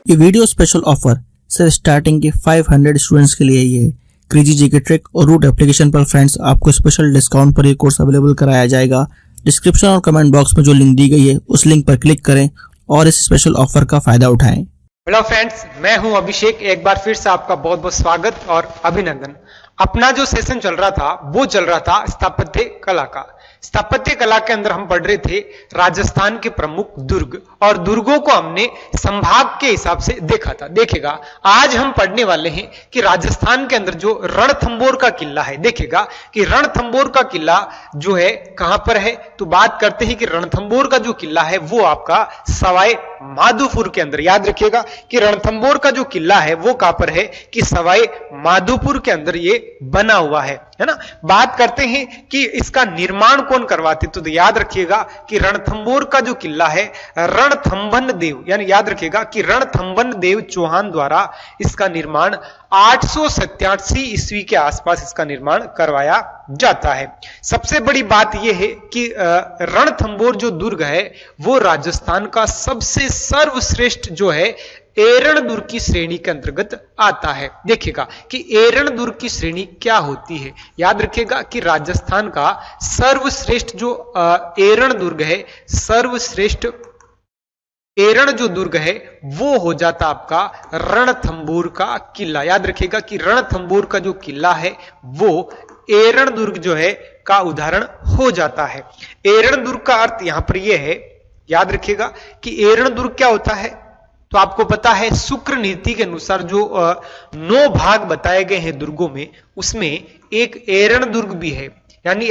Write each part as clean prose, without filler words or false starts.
ये video special offer सिर्फ starting के 500 स्टूडेंट्स के लिए ही है। क्रेजी जीके ट्रिक और रूट एप्लीकेशन पर फ्रेंड्स आपको स्पेशल डिस्काउंट पर ये कोर्स अवेलेबल कराया जाएगा। डिस्क्रिप्शन और कमेंट बॉक्स में जो लिंक दी गई है उस लिंक पर क्लिक करें और इस स्पेशल ऑफर का फायदा उठाएं। हेलो फ्रेंड्स, मैं हूं अभिषेक। एक बार फिर से आपका बहुत बहुत स्वागत और अभिनंदन। अपना जो सेशन चल रहा था वो चल रहा था स्थापत्य कला का। स्थापत्य कला के अंदर हम पढ़ रहे थे राजस्थान के प्रमुख दुर्ग, और दुर्गों को हमने संभाग के हिसाब से देखा था। देखेगा आज हम पढ़ने वाले हैं कि राजस्थान के अंदर जो रणथंबोर का किला है, देखेगा कि रणथंबोर का किला जो है कहां पर है। तो बात करते हैं कि रणथंबोर का जो किला है वो आपका सवाई माधोपुर के अंदर। याद रखिएगा कि रणथंबोर का जो किला है वो कहां पर है कि सवाई माधोपुर के अंदर ये बना हुआ है ना। बात करते हैं कि इसका निर्माण कौन करवाते, तो याद रखिएगा कि रणथंबोर का जो किला है रणथंभन देव, यानी याद रखिएगा कि रणथंभन देव चौहान द्वारा इसका निर्माण 887 ईस्वी के आसपास इसका निर्माण करवाया जाता है। सबसे बड़ी बात यह है कि रणथंबोर जो दुर्ग है वो राजस्थान का सबसे सर्वश्रेष्ठ जो है एरण दुर्ग की श्रेणी के अंतर्गत आता है। देखिएगा कि एरण दुर्ग की श्रेणी क्या होती है। याद रखिएगा कि राजस्थान का सर्वश्रेष्ठ जो एरण दुर्ग है, सर्वश्रेष्ठ एरण जो दुर्ग है वो हो जाता आपका रणथंबोर का किला। याद रखिएगा कि रणथंबोर का जो किला है वो एरण दुर्ग जो है का उदाहरण हो जाता है। एरण दुर्ग का अर्थ यहां पर यह है, याद रखिएगा कि एरण दुर्ग क्या होता है। तो आपको पता है शुक्र नीति के अनुसार जो 9 भाग बताए गए हैं दुर्गों में, उसमें एक एरण दुर्ग भी है। यानी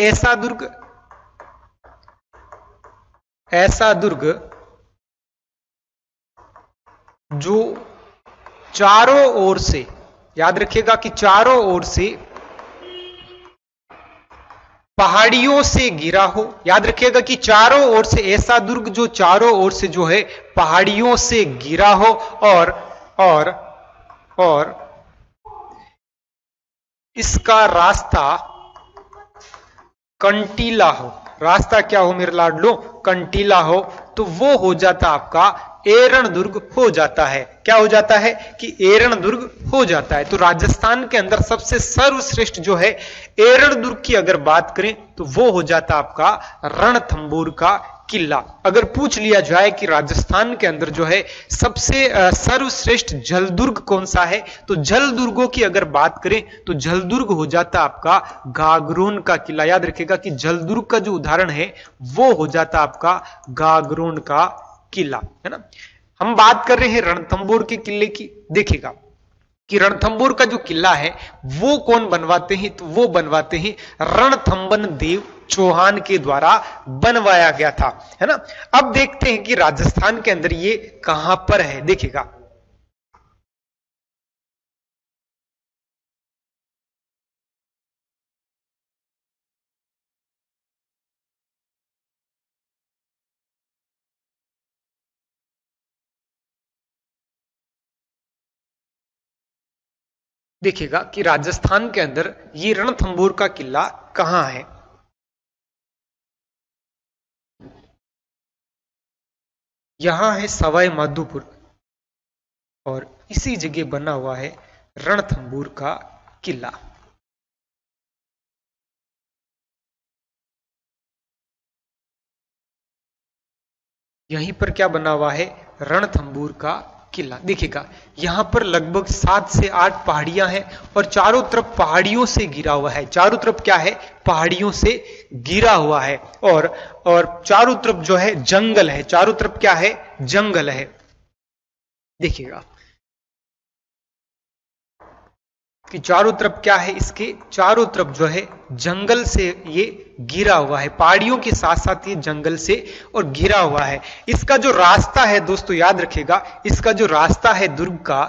ऐसा दुर्ग जो चारों ओर से, याद रखिएगा कि चारों ओर से पहाड़ियों से घिरा हो। याद रखिएगा कि चारों ओर से ऐसा दुर्ग जो चारों ओर से जो है पहाड़ियों से घिरा हो और इसका रास्ता कंटीला हो। रास्ता क्या हो मेरे लाडलो? कंटीला हो। तो वो हो जाता आपका एरण दुर्ग हो जाता है। क्या हो जाता है कि एरण दुर्ग हो जाता है। तो राजस्थान के अंदर सबसे सर्वश्रेष्ठ जो है एरण दुर्ग की अगर बात करें तो वो हो जाता आपका रणथंबोर का किला। अगर पूछ लिया जाए कि राजस्थान के अंदर जो है सबसे सर्वश्रेष्ठ जल दुर्ग कौन सा है, तो जल दुर्गों की अगर बात करें तो जल दुर्ग हो जाता आपका गागरोन का किला। याद रखिएगा कि जल दुर्ग का जो उदाहरण है वो हो जाता आपका गागरोन का किला, है ना। हम बात कर रहे हैं रणथंबोर के किले की। देखिएगा कि रणथंबोर का जो किला है वो कौन बनवाते हैं, तो वो बनवाते हैं रणथंभन देव चौहान के द्वारा बनवाया गया था, है ना। अब देखते हैं कि राजस्थान के अंदर ये कहां पर है। देखिएगा देखिएगा कि राजस्थान के अंदर ये रणथंबोर का किला कहां है। यहां है सवाई माधोपुर और इसी जगह बना हुआ है रणथंबोर का किला। यहीं पर क्या बना हुआ है? रणथंबोर का किला। देखिएगा यहां पर लगभग 7 से 8 पहाड़ियां हैं और चारों तरफ पहाड़ियों से घिरा हुआ है। चारों तरफ क्या है? पहाड़ियों से घिरा हुआ है और चारों तरफ जो है जंगल है। चारों तरफ क्या है? जंगल है। देखिएगा कि चारों तरफ क्या है, इसके चारों तरफ जो है जंगल से ये घिरा हुआ है। पहाड़ियों के साथ साथ ये जंगल से और घिरा हुआ है। इसका जो रास्ता है दोस्तों, याद रखिएगा इसका जो रास्ता है दुर्ग का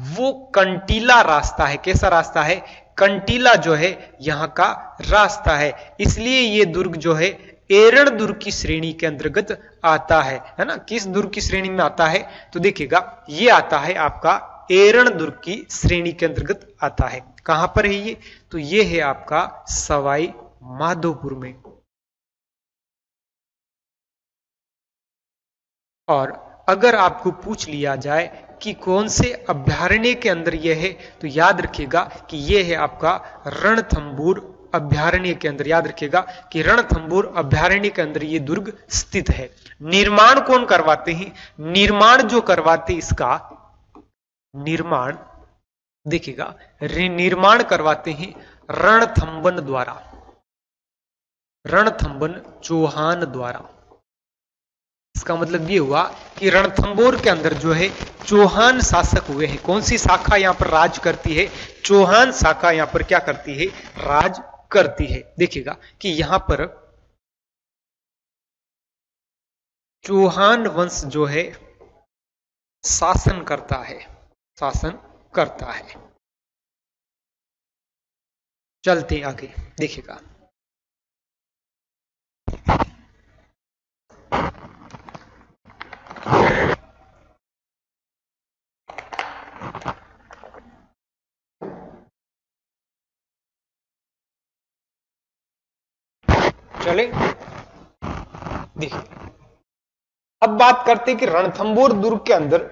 वो कंटीला रास्ता है। कैसा रास्ता है? कंटीला जो है यहां का रास्ता है। इसलिए ये दुर्ग जो है एरण दुर्ग की श्रेणी के अंतर्गत आता है ना। किस दुर्ग की श्रेणी में आता है? तो देखिएगा ये आता है आपका एरण दुर्ग की श्रेणी के अंतर्गत आता है। कहां पर है ये? तो ये है आपका सवाई माधोपुर में। और अगर आपको पूछ लिया जाए कि कौन से अभयारण्य के अंदर यह है, तो याद रखिएगा कि यह है आपका रणथंभौर अभयारण्य के अंदर। याद रखिएगा कि रणथंभौर अभयारण्य के अंदर ये दुर्ग स्थित है। निर्माण कौन करवाते हैं? निर्माण जो करवाते इसका निर्माण देखिएगा, निर्माण करवाते हैं रणथंभन द्वारा, रणथंभन चौहान द्वारा। इसका मतलब ये हुआ कि रणथंभौर के अंदर जो है चौहान शासक हुए हैं। कौन सी शाखा यहां पर राज करती है? चौहान शाखा यहां पर क्या करती है? राज करती है। देखिएगा कि यहां पर चौहान वंश जो है शासन करता है, शासन करता है। चलते हैं आगे, देखिएगा चले। देखिए अब बात करते हैं कि रणथंभौर दुर्ग के अंदर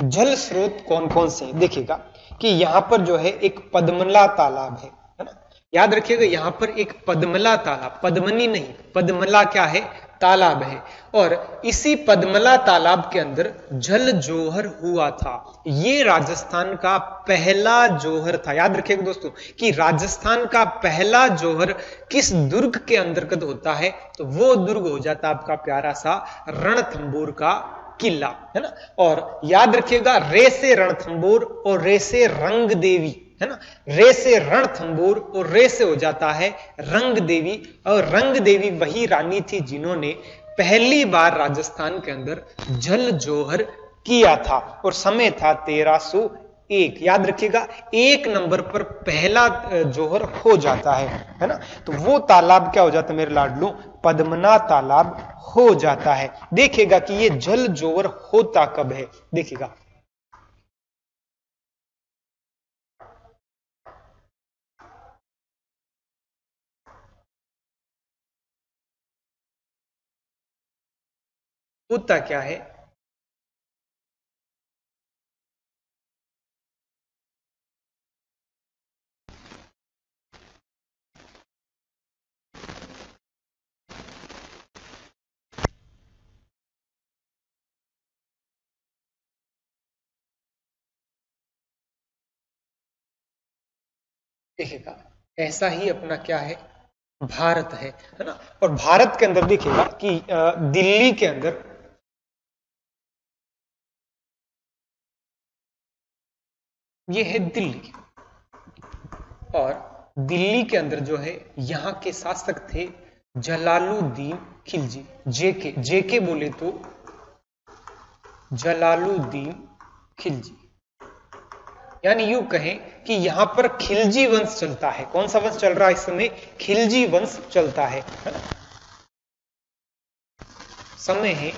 जल स्रोत कौन कौन से हैं। देखिएगा कि यहां पर जो है एक पद्मला तालाब है ना। याद रखिएगा यहां पर एक पद्मला तालाब, पद्मनी नहीं, पद्मला क्या है? तालाब है। और इसी पद्मला तालाब के अंदर जल जोहर हुआ था। ये राजस्थान का पहला जोहर था। याद रखिएगा दोस्तों कि राजस्थान का पहला जोहर किस दुर्ग के अंतर्गत होता है, तो वो दुर्ग हो जाता है आपका प्यारा सा रणथंभौर का किला, है ना। और याद रखिएगा रे से रणथंभौर और रे से रंग देवी, है ना। रे से रणथंभौर और रे से हो जाता है रंग देवी। और रंग देवी वही रानी थी जिन्होंने पहली बार राजस्थान के अंदर जल जोहर किया था और समय था 1301। याद रखिएगा एक नंबर पर पहला जोहर हो जाता है ना। तो वो तालाब क्या हो जाता है मेरे लाडलू? पद्मना तालाब हो जाता है। देखिएगा कि ये जल जोहर होता कब है। देखिएगा होता क्या है? देखिएगा ऐसा ही अपना क्या है? भारत है ना। और भारत के अंदर देखिएगा कि दिल्ली के अंदर ये है दिल्ली, और दिल्ली के अंदर जो है यहां के शासक थे जलालुद्दीन खिलजी। जेके बोले तो जलालुद्दीन खिलजी। यानी यूं कहें कि यहां पर खिलजी वंश चलता है। कौन सा वंश चल रहा है इस समय? खिलजी वंश चलता है ना? समय है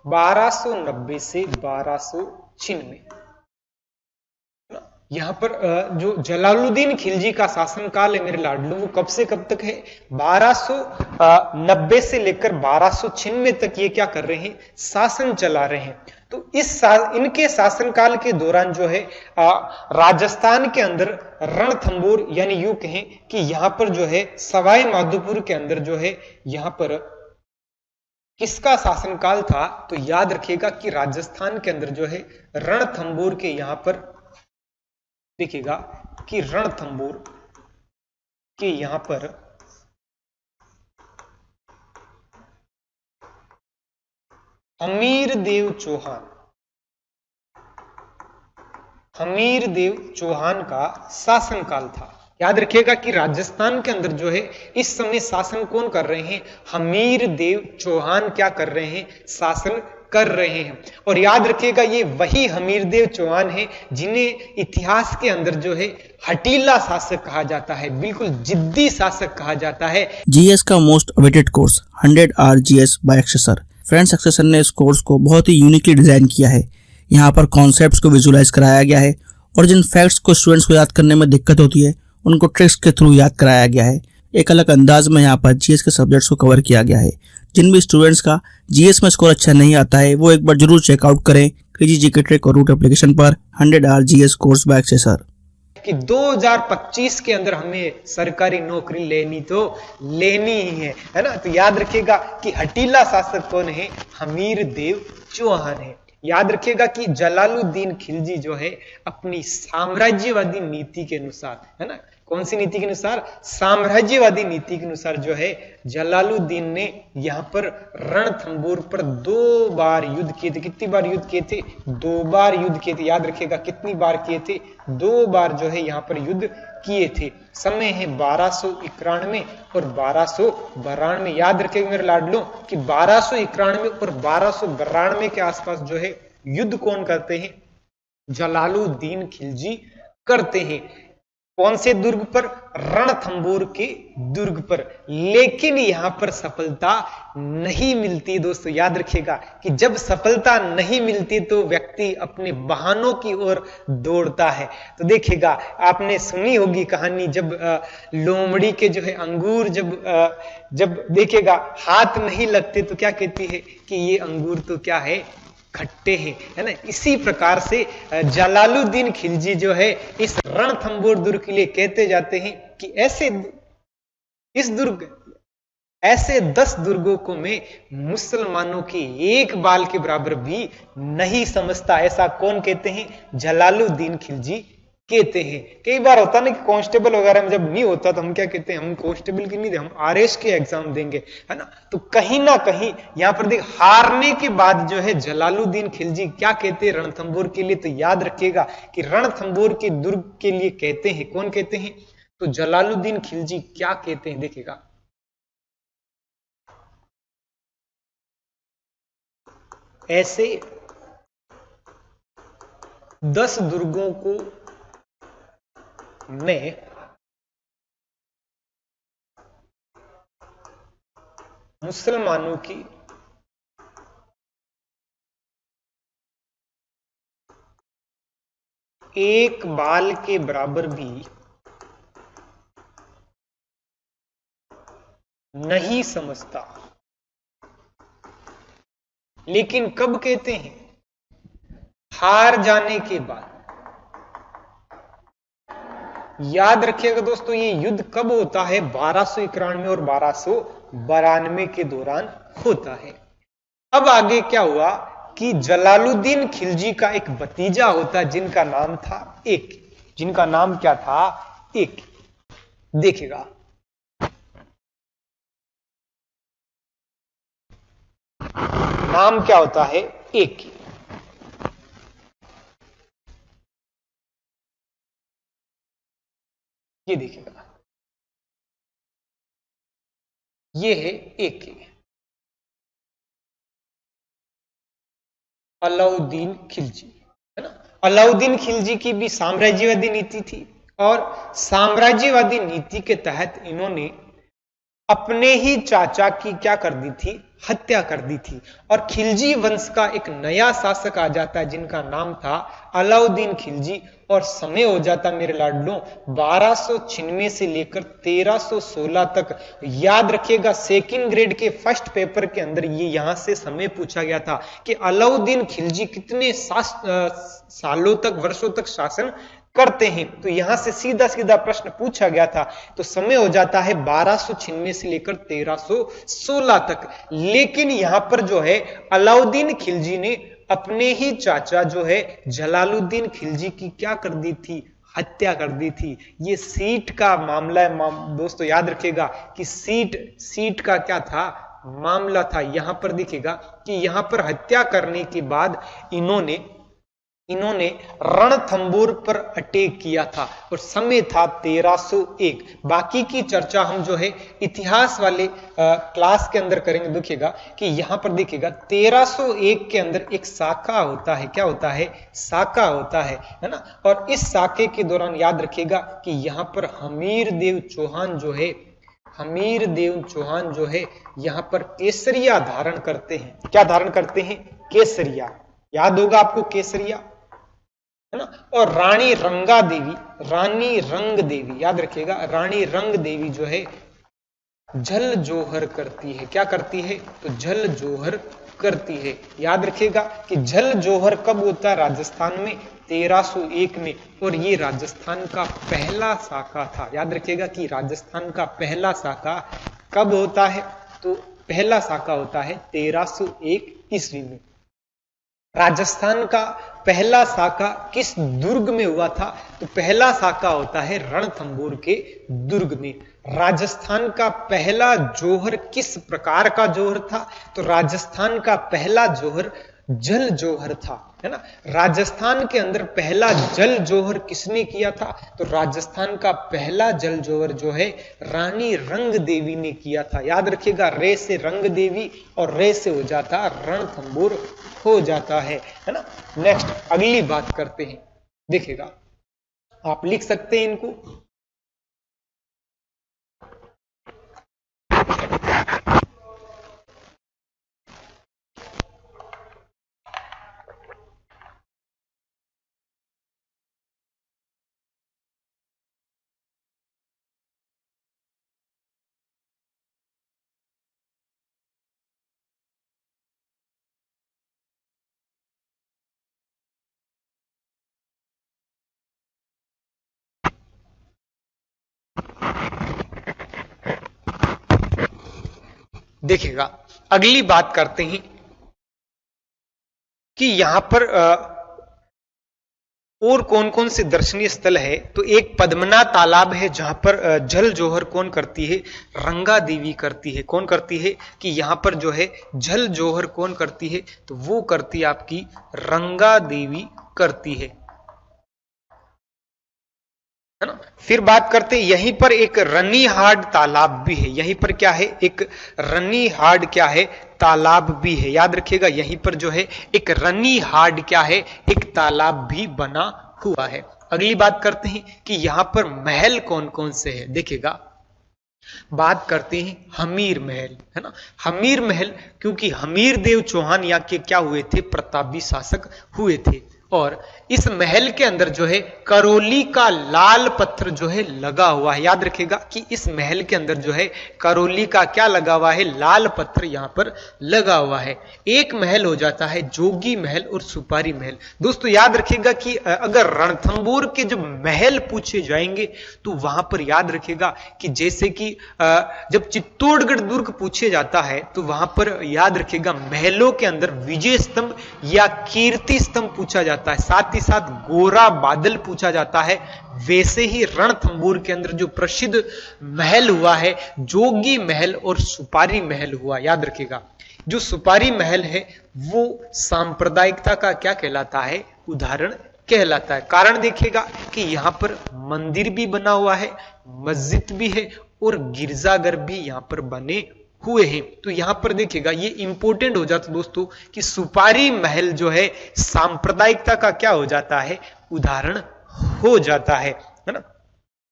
1290 से 1296। यहां पर जो जलालुद्दीन खिलजी का शासनकाल है मेरे लाडलू, वो कब से कब तक है? 1290 से लेकर 1296 तक ये क्या कर रहे हैं? शासन चला रहे हैं। तो इनके शासनकाल के दौरान जो है राजस्थान के अंदर रणथंभौर, यानी यूं कहें कि यहां पर जो है सवाई माधोपुर के अंदर जो है यहां पर किसका शासनकाल था? तो याद रखिएगा कि राजस्थान के अंदर जो है रणथंभौर के यहां पर देखिएगा कि रणथंभौर के यहां पर हमीरदेव चौहान का शासनकाल था। याद रखिएगा कि राजस्थान के अंदर जो है इस समय शासन कौन कर रहे हैं? हमीरदेव चौहान क्या कर रहे हैं? शासन कर रहे हैं। और याद रखिएगा ये वही हमीरदेव चौहान है जिन्हें इतिहास के अंदर जो है हटीला शासक कहा जाता है, बिल्कुल जिद्दी शासक कहा जाता है। जीएस का most awaited course 100 hour GS by एक्सेसर। फ्रेंड्स एक्सेसर ने इस कोर्स को बहुत ही यूनिकली डिजाइन किया है। यहाँ पर कॉन्सेप्ट्स को विजुलाइज कराया गया है और जिन फैक्ट्स को स्टूडेंट्स को याद करने में दिक्कत होती है उनको ट्रिक्स के थ्रू याद कराया गया है। एक अलग अंदाज में यहाँ पर जीएस के सब्जेक्ट्स को कवर किया गया है। जिन भी स्टूडेंट्स का जीएस में स्कोर अच्छा नहीं आता है वो एक बार जरूर चेकआउट करें क्रेजी जीके ट्रैक और रूट एप्लीकेशन पर 100 आवर जीएस कोर्स बाय एक्सेसर। कि 2025 के अंदर हमें सरकारी नौकरी लेनी तो लेनी ही है ना। तो याद रखिएगा कि हटीला शासक कौन है, हमीर देव चौहान है। याद रखिएगा कि जलालुद्दीन खिलजी जो है अपनी साम्राज्यवादी नीति के अनुसार, है ना, कौन सी नीति के अनुसार, साम्राज्यवादी नीति के अनुसार जो है जलालुद्दीन ने यहाँ पर रणथंबोर पर 2 बार युद्ध किए थे। कितनी बार युद्ध किए थे, 2 बार युद्ध किए थे। याद रखिएगा कितनी बार किए थे, 2 बार जो है यहाँ पर युद्ध किए थे। समय है 1291 और 1292। याद रखिएगा मेरे लाडलो कि 1291 और 1292 के आसपास जो है युद्ध कौन करते हैं, जलालुद्दीन खिलजी करते हैं। कौन से दुर्ग पर, रणथंबोर के दुर्ग पर। लेकिन यहां पर सफलता नहीं मिलती दोस्तों। याद रखिएगा कि जब सफलता नहीं मिलती तो व्यक्ति अपने बहानों की ओर दौड़ता है। तो देखिएगा आपने सुनी होगी कहानी, जब लोमड़ी के जो है अंगूर जब देखिएगा हाथ नहीं लगते तो क्या कहती है कि ये अंगूर तो क्या है, खट्टे हैं, है ना। इसी प्रकार से जलालुद्दीन खिलजी जो है इस रणथंबोर दुर्ग के लिए कहते जाते हैं कि ऐसे 10 दुर्गों को मैं मुसलमानों के एक बाल के बराबर भी नहीं समझता। ऐसा कौन कहते हैं, जलालुद्दीन खिलजी कहते हैं। कई बार होता ना कि कांस्टेबल वगैरह में जब नहीं होता तो हम क्या कहते हैं, हम कांस्टेबल की नहीं दे, हम आरएस के एग्जाम देंगे, है ना। तो कहीं ना कहीं यहां पर देख हारने के बाद जो है जलालुद्दीन खिलजी क्या कहते हैं रणथंबोर के लिए। तो याद रखिएगा कि रणथंबोर के दुर्ग के लिए कहते हैं, कौन कहते हैं, तो जलालुद्दीन खिलजी क्या कहते हैं, देखिएगा ऐसे 10 दुर्गों को मैं मुसलमानों की एक बाल के बराबर भी नहीं समझता। लेकिन कब कहते हैं, हार जाने के बाद। याद रखिएगा दोस्तों ये युद्ध कब होता है, 1291 और 1292 के दौरान होता है। अब आगे क्या हुआ कि जलालुद्दीन खिलजी का एक भतीजा होता जिनका नाम था एक, जिनका नाम क्या था, एक। देखिएगा नाम क्या होता है, एक। ये देखिएगा ये है एक, अलाउद्दीन खिलजी, है ना। अलाउद्दीन खिलजी की भी साम्राज्यवादी नीति थी और साम्राज्यवादी नीति के तहत इन्होंने अपने ही चाचा की क्या कर दी थी, हत्या कर दी थी। और खिलजी वंश का एक नया शासक आ जाता है जिनका नाम था अलाउद्दीन खिलजी। और समय हो जाता मेरे लाडलों 1296 से लेकर 1316 तक। याद रखिएगा सेकंड ग्रेड के फर्स्ट पेपर के अंदर ये यहां से समय पूछा गया था कि अलाउद्दीन खिलजी कितने सालों तक, वर्षों तक शासन करते हैं। तो यहां से सीधा सीधा प्रश्न पूछा गया था। तो समय हो जाता है 1296 से लेकर 1316 तक। लेकिन यहां पर जो है अलाउद्दीन खिलजी ने अपने ही चाचा जो है जलालुद्दीन खिलजी की क्या कर दी थी, हत्या कर दी थी। ये सीट का मामला है दोस्तों। याद रखिएगा कि सीट का क्या था, मामला था। यहां पर देखिएगा कि यहां पर हत्या करने के बाद इन्होंने रणथंबोर पर अटैक किया था और समय था 1301। बाकी की चर्चा हम जो है इतिहास वाले क्लास के अंदर करेंगे। देखिएगा कि यहां पर देखिएगा 1301 के अंदर एक साका होता है, क्या होता है, साका होता है ना। और इस साके के दौरान याद रखिएगा कि यहां पर हमीर देव चौहान जो है यहां पर केसरिया धारण करते हैं। क्या धारण करते हैं, केसरिया। याद होगा आपको केसरिया, है ना। और रानी रंग देवी, याद रखिएगा रानी रंग देवी जो है झल जोहर करती है। क्या करती है? तो झल जोहर करती है। याद रखिएगा कि झल जोहर कब होता है? राजस्थान में 1301 में, और ये राजस्थान का पहला साका था। याद रखिएगा कि राजस्थान का पहला साका कब होता है? तो पहला साका होता है 1301 ईस्वी में। राजस्थान का पहला साका किस दुर्ग में हुआ था? तो पहला साका होता है रणथंभौर के दुर्ग में। राजस्थान का पहला जोहर किस प्रकार का जोहर था? तो राजस्थान का पहला जोहर जल जोहर था, है ना। राजस्थान के अंदर पहला जल जोहर किसने किया था? तो राजस्थान का पहला जल जोहर जो है रानी रंग देवी ने किया था। याद रखिएगा, रे से रंग देवी और रे से हो जाता रणथंभौर हो जाता है ना। नेक्स्ट अगली बात करते हैं। देखिएगा, आप लिख सकते हैं इनको। देखिएगा, अगली बात करते हैं कि यहां पर और कौन कौन से दर्शनीय स्थल है। तो एक पद्मनाथ तालाब है जहां पर जल जोहर कौन करती है? रंगा देवी करती है। कौन करती है? कि यहां पर जो है जल जोहर कौन करती है? तो वो करती है आपकी रंगा देवी करती है ना। फिर बात करते हैं, यहीं पर एक रनीहाट तालाब भी है। यहीं पर क्या है? एक रनीहाट क्या है? तालाब भी है। याद रखिएगा, यहीं पर जो है एक रनीहाट क्या है? एक तालाब भी बना हुआ है। अगली बात करते हैं कि यहां पर महल कौन कौन से है। देखिएगा, बात करते हैं हमीर महल, है ना। हमीर महल, क्योंकि हमीर देव चौहान यहाँ के क्या हुए थे? प्रतापी शासक हुए थे। और इस महल के अंदर जो है करौली का लाल पत्थर जो है लगा हुआ है। याद रखिएगा कि इस महल के अंदर जो है करौली का क्या लगा हुआ है? लाल पत्थर यहां पर लगा हुआ है। एक महल हो जाता है जोगी महल और सुपारी महल। दोस्तों याद रखिएगा कि अगर रणथंभौर के जब महल पूछे जाएंगे तो वहां पर याद रखिएगा कि जैसे कि जब चित्तौड़गढ़ दुर्ग पूछे जाता है तो वहां पर याद रखिएगा महलों के अंदर विजय स्तंभ या कीर्ति स्तंभ पूछा जाता है, साथ ही साथ गोरा बादल पूछा जाता है। वैसे ही रणथंभौर के अंदर जो प्रसिद्ध महल हुआ है जोगी महल और सुपारी महल हुआ। याद रखिएगा, जो सुपारी महल है वो सांप्रदायिकता का क्या कहलाता है? उदाहरण कहलाता है। कारण देखिएगा कि यहां पर मंदिर भी बना हुआ है, मस्जिद भी है और गिरजाघर भी यहां पर बने हुए हैं। तो यहां पर देखिएगा, ये इंपॉर्टेंट हो जाता दोस्तों कि सुपारी महल जो है सांप्रदायिकता का क्या हो जाता है? उदाहरण हो जाता है ना।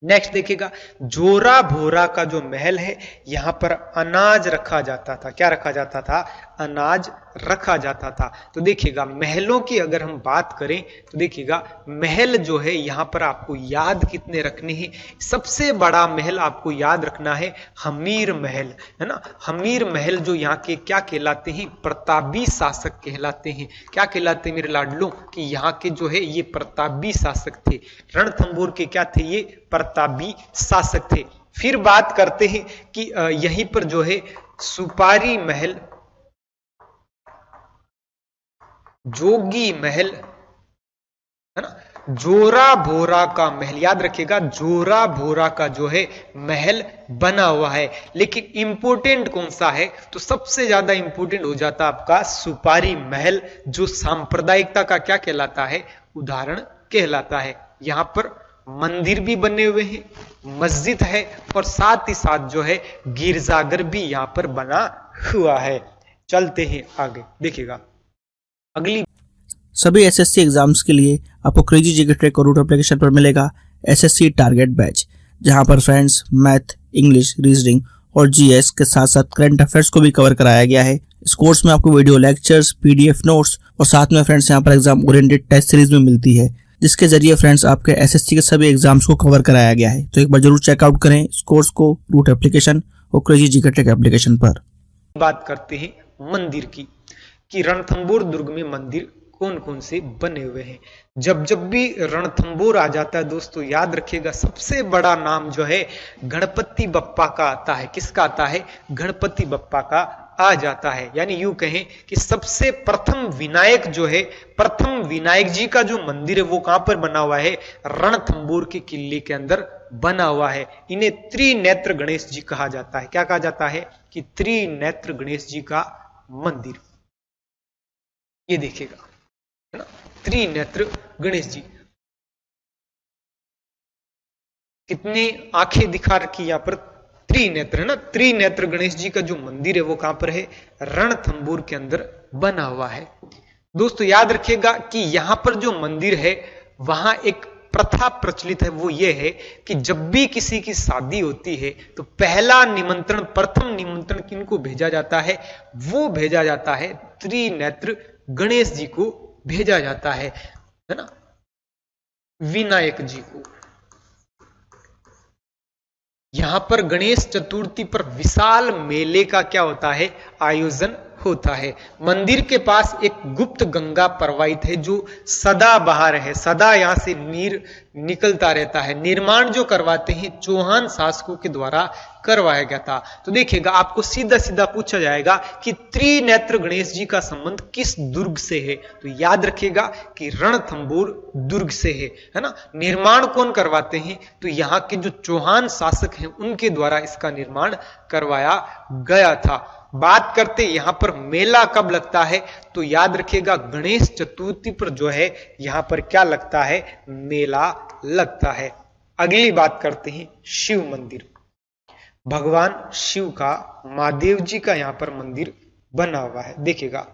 नेक्स्ट देखिएगा, जोरा भोरा का जो महल है यहां पर अनाज रखा जाता था। क्या रखा जाता था? अनाज रखा जाता था। तो देखिएगा, महलों की अगर हम बात करें तो देखिएगा, महल जो है यहां पर आपको याद कितने रखने हैं? सबसे बड़ा महल आपको याद रखना है हमीर महल, है ना। हमीर महल जो यहाँ के क्या कहलाते हैं? प्रतापी शासक कहलाते हैं। क्या कहलाते हैं मेरे लाडलों? कि यहाँ के जो है ये प्रतापी शासक थे। रणथंभौर के क्या थे? ये प्रतापी शासक थे। फिर बात करते हैं कि यहीं पर जो है सुपारी महल, जोगी महल, है ना, जोरा भोरा का महल। याद रखिएगा, जोरा भोरा का जो है महल बना हुआ है। लेकिन इंपोर्टेंट कौन सा है? तो सबसे ज्यादा इंपोर्टेंट हो जाता आपका सुपारी महल, जो सांप्रदायिकता का क्या कहलाता है? उदाहरण कहलाता है। यहां पर मंदिर भी बने हुए हैं, मस्जिद है और साथ ही साथ जो है गिरजाघर भी यहां पर बना हुआ है। चलते हैं आगे। देखिएगा, अगली सभी एसएससी एग्जाम्स के लिए आपको क्रेजी जीके ट्रैक और रूट एप्लीकेशन पर मिलेगा एसएससी टारगेट बैच, जहां पर फ्रेंड्स मैथ, इंग्लिश, रीजनिंग और जीएस के साथ साथ करंट अफेयर्स को भी कवर कराया गया है। इस कोर्स में आपको वीडियो लेक्चर्स, पीडीएफ नोट्स और साथ में फ्रेंड्स यहां पर एग्जाम ओरिएंटेड टेस्ट सीरीज में मिलती है, जिसके जरिए फ्रेंड्स आपके एसएससी के सभी एग्जाम्स को कवर कराया गया है। तो एक बार जरूर चेकआउट करें इस कोर्स को, रूट एप्लीकेशन और क्रेजी जीके ट्रिक एप्लीकेशन पर। बात करते हैं मंदिर की, कि रणथंभौर दुर्ग में मंदिर कौन कौन से बने हुए हैं। जब जब भी रणथंभौर आ जाता है दोस्तों, याद रखिएगा सबसे बड़ा नाम जो है गणपति बप्पा का आता है। किसका आता है? गणपति बप्पा का आ जाता है। यानी यूं कहें कि सबसे प्रथम विनायक जो है, प्रथम विनायक जी का जो मंदिर है वो कहां पर बना हुआ है? रणथंभौर के किले के अंदर बना हुआ है। इन्हें त्रिनेत्र गणेश जी कहा जाता है। क्या कहा जाता है? कि त्रिनेत्र गणेश जी का मंदिर। ये देखिएगा, है ना, त्रिनेत्र गणेश जी। कितने आंखें दिखा रखी यहां पर? त्रिनेत्र, है ना। त्रिनेत्र गणेश जी का जो मंदिर है वो कहां पर है? रणथंभौर के अंदर बना हुआ है। दोस्तों याद रखिएगा कि यहां पर जो मंदिर है वहां एक प्रथा प्रचलित है, वो ये है कि जब भी किसी की शादी होती है तो पहला निमंत्रण, प्रथम निमंत्रण किनको भेजा जाता है? वो भेजा जाता है त्रिनेत्र गणेश जी को भेजा जाता है ना, विनायक जी को। यहां पर गणेश चतुर्थी पर विशाल मेले का क्या होता है? आयोजन होता है। मंदिर के पास एक गुप्त गंगा प्रवाहित है जो सदा बहा रहे, सदा यहां से नीर निकलता रहता है। निर्माण जो करवाते हैं चौहान शासकों के द्वारा करवाया गया था। तो देखिएगा, आपको सीधा सीधा पूछा जाएगा कि त्रिनेत्र गणेश जी का संबंध किस दुर्ग से है? तो याद रखिएगा कि रणथंभौर दुर्ग से है ना। निर्माण कौन करवाते हैं? तो यहाँ के जो चौहान शासक हैं उनके द्वारा इसका निर्माण करवाया गया था। बात करते यहां पर मेला कब लगता है? तो याद रखिएगा गणेश चतुर्थी पर जो है यहां पर क्या लगता है? मेला लगता है। अगली बात करते हैं शिव मंदिर। भगवान शिव का, महादेव जी का यहां पर मंदिर बना हुआ है। देखिएगा,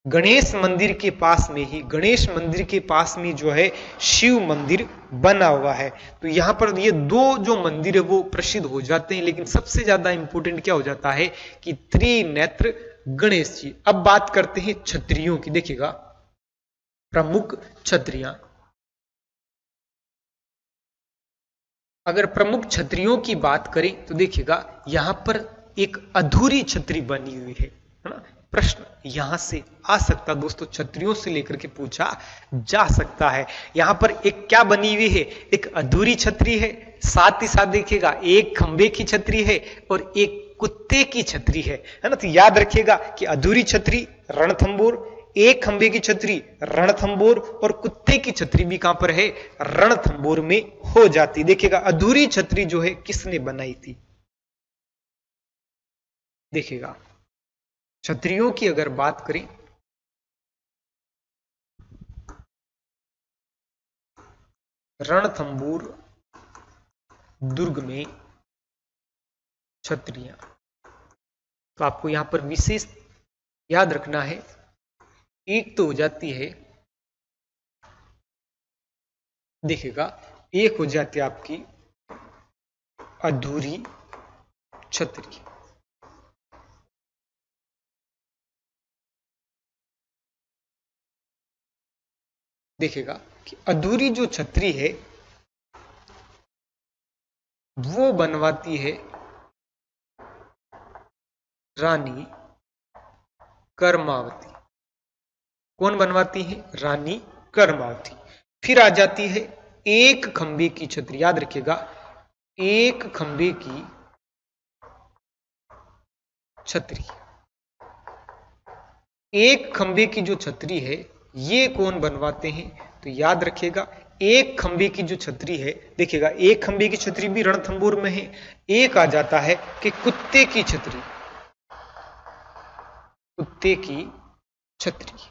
गणेश मंदिर के पास में ही, गणेश मंदिर के पास में जो है शिव मंदिर बना हुआ है। तो यहां पर ये दो जो मंदिर है वो प्रसिद्ध हो जाते हैं, लेकिन सबसे ज्यादा इंपॉर्टेंट क्या हो जाता है? कि त्रिनेत्र गणेश जी। अब बात करते हैं क्षत्रियों की। देखिएगा, प्रमुख क्षत्रियां। अगर प्रमुख क्षत्रियों की बात करें तो देखिएगा यहां पर एक अधूरी छत्री बनी हुई है ना। प्रश्न यहां से आ सकता दोस्तों, क्षत्रियों से लेकर के पूछा जा सकता है। यहां पर एक क्या बनी हुई है? एक अधूरी छत्री है। साथ ही साथ देखिएगा एक खंबे की छत्री है और एक कुत्ते की छत्री है ना। तो याद रखिएगा कि अधूरी छत्री रणथंभौर, एक खंबे की छत्री रणथंभौर और कुत्ते की छत्री भी कहां पर है? रणथंभौर में हो जाती। देखिएगा, अधूरी छत्री जो है किसने बनाई थी? देखिएगा, क्षत्रियों की अगर बात करें रणथंभौर दुर्ग में क्षत्रिय, तो आपको यहां पर विशेष याद रखना है। एक तो हो जाती है, देखिएगा, एक हो जाती है आपकी अधूरी छत्री। देखिएगा कि अधूरी जो छत्री है वो बनवाती है रानी कर्मावती। कौन बनवाती है? रानी कर्मावती। फिर आ जाती है एक खंबे की छत्री। याद रखिएगा, एक खंबे की छत्री। एक खंबे की जो छत्री है ये कौन बनवाते हैं? तो याद रखिएगा, एक खंबे की जो छत्री है, देखिएगा एक खंबे की छत्री भी रणथंभौर में है। एक आ जाता है कि कुत्ते की छत्री, कुत्ते की छत्री।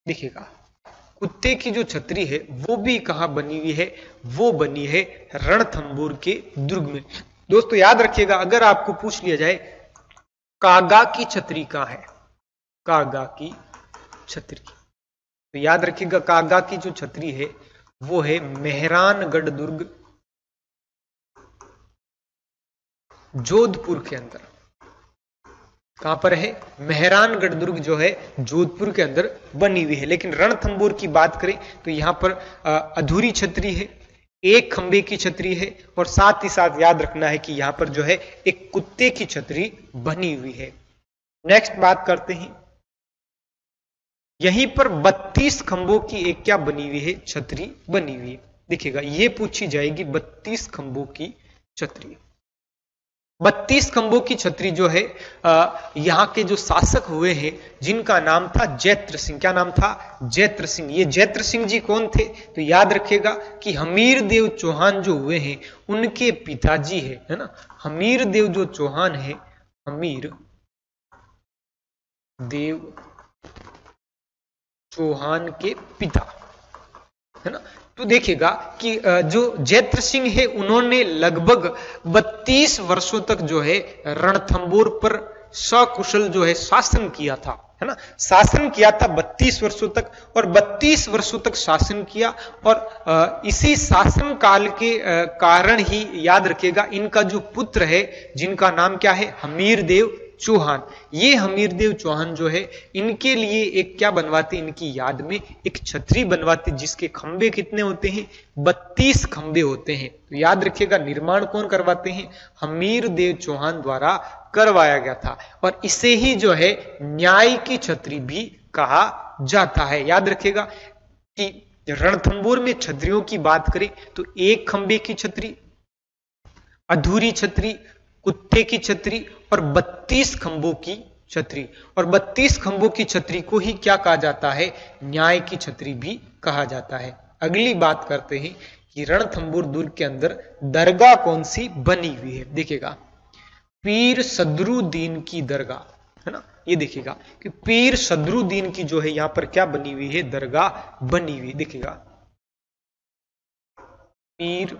देखिएगा, कुत्ते की जो छत्री है वो भी कहां बनी हुई है? वो बनी है रणथंभौर के दुर्ग में। दोस्तों याद रखिएगा, अगर आपको पूछ लिया जाए कागा की छत्री कहां है? कागा की छत्री, तो याद रखिएगा कागा की जो छत्री है वो है मेहरानगढ़ दुर्ग, जोधपुर के अंदर। कहां पर है? मेहरानगढ़ दुर्ग जो है जोधपुर के अंदर बनी हुई है। लेकिन रणथंभौर की बात करें तो यहां पर अधूरी छत्री है। एक खंबे की छतरी है और साथ ही साथ याद रखना है कि यहां पर जो है एक कुत्ते की छतरी बनी हुई है। नेक्स्ट बात करते हैं, यहीं पर 32 खंभों की एक क्या बनी हुई है, छतरी बनी हुई है। देखिएगा ये पूछी जाएगी 32 खंभों की छतरी। 32 खंभों की छतरी जो है यहां के जो शासक हुए हैं जिनका नाम था जैत्र सिंह। क्या नाम था, जैत्र सिंह। ये जैत्र सिंह जी कौन थे, तो याद रखिएगा कि हमीर देव चौहान जो हुए हैं उनके पिताजी है ना। हमीर देव जो चौहान है, हमीर देव चौहान के पिता है ना। तो देखिएगा कि जो जैत्र सिंह है उन्होंने लगभग 32 वर्षों तक जो है रणथंबोर पर सकुशल जो है शासन किया था, है ना। शासन किया था 32 वर्षों तक, और 32 वर्षों तक शासन किया। और इसी शासन काल के कारण ही याद रखिएगा इनका जो पुत्र है जिनका नाम क्या है, हमीर देव चौहान। ये हमीर देव चौहान जो है इनके लिए एक क्या बनवाते, इनकी याद में एक छतरी बनवाते जिसके खंबे कितने होते हैं, 32 खंबे होते हैं। तो याद रखिएगा निर्माण कौन करवाते हैं, हमीर देव चौहान द्वारा करवाया गया था। और इसे ही जो है न्याय की छतरी भी कहा जाता है। याद रखिएगा कि रणथंबोर में छतरियों की बात करें तो एक खंबे की छतरी, अधूरी छतरी, कुत्ते की छतरी और 32 खंभों की छतरी। और 32 खंभों की छतरी को ही क्या कहा जाता है, न्याय की छतरी भी कहा जाता है। अगली बात करते हैं कि रणथंबोर दुर्ग के अंदर दरगाह कौन सी बनी हुई है। देखिएगा पीर सदरुद्दीन की दरगाह, है ना। ये देखिएगा कि पीर सदरुद्दीन की जो है यहां पर क्या बनी हुई है, दरगाह बनी हुई। देखिएगा पीर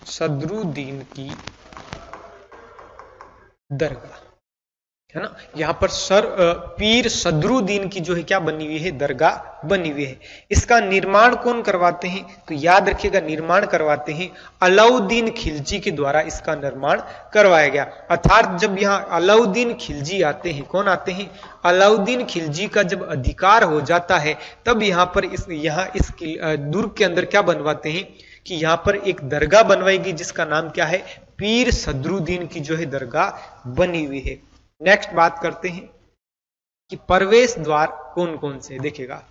सदरुद्दीन की दरगाह, है ना। यहां पर पीर सदरुद्दीन की जो है क्या बनी हुई है, दरगाह बनी हुई है। इसका निर्माण कौन करवाते हैं, तो याद रखिएगा निर्माण करवाते हैं अलाउद्दीन खिलजी के द्वारा इसका निर्माण करवाया गया। अर्थात जब यहां अलाउद्दीन खिलजी आते हैं, कौन आते हैं, अलाउद्दीन खिलजी का जब अधिकार हो जाता है तब यहां पर इस दुर्ग के अंदर क्या बनवाते हैं कि यहां पर एक दरगाह बनवाएगी जिसका नाम क्या है, पीर सदरुद्दीन की जो है दरगाह बनी हुई है। नेक्स्ट बात करते हैं कि प्रवेश द्वार कौन कौन से। देखिएगा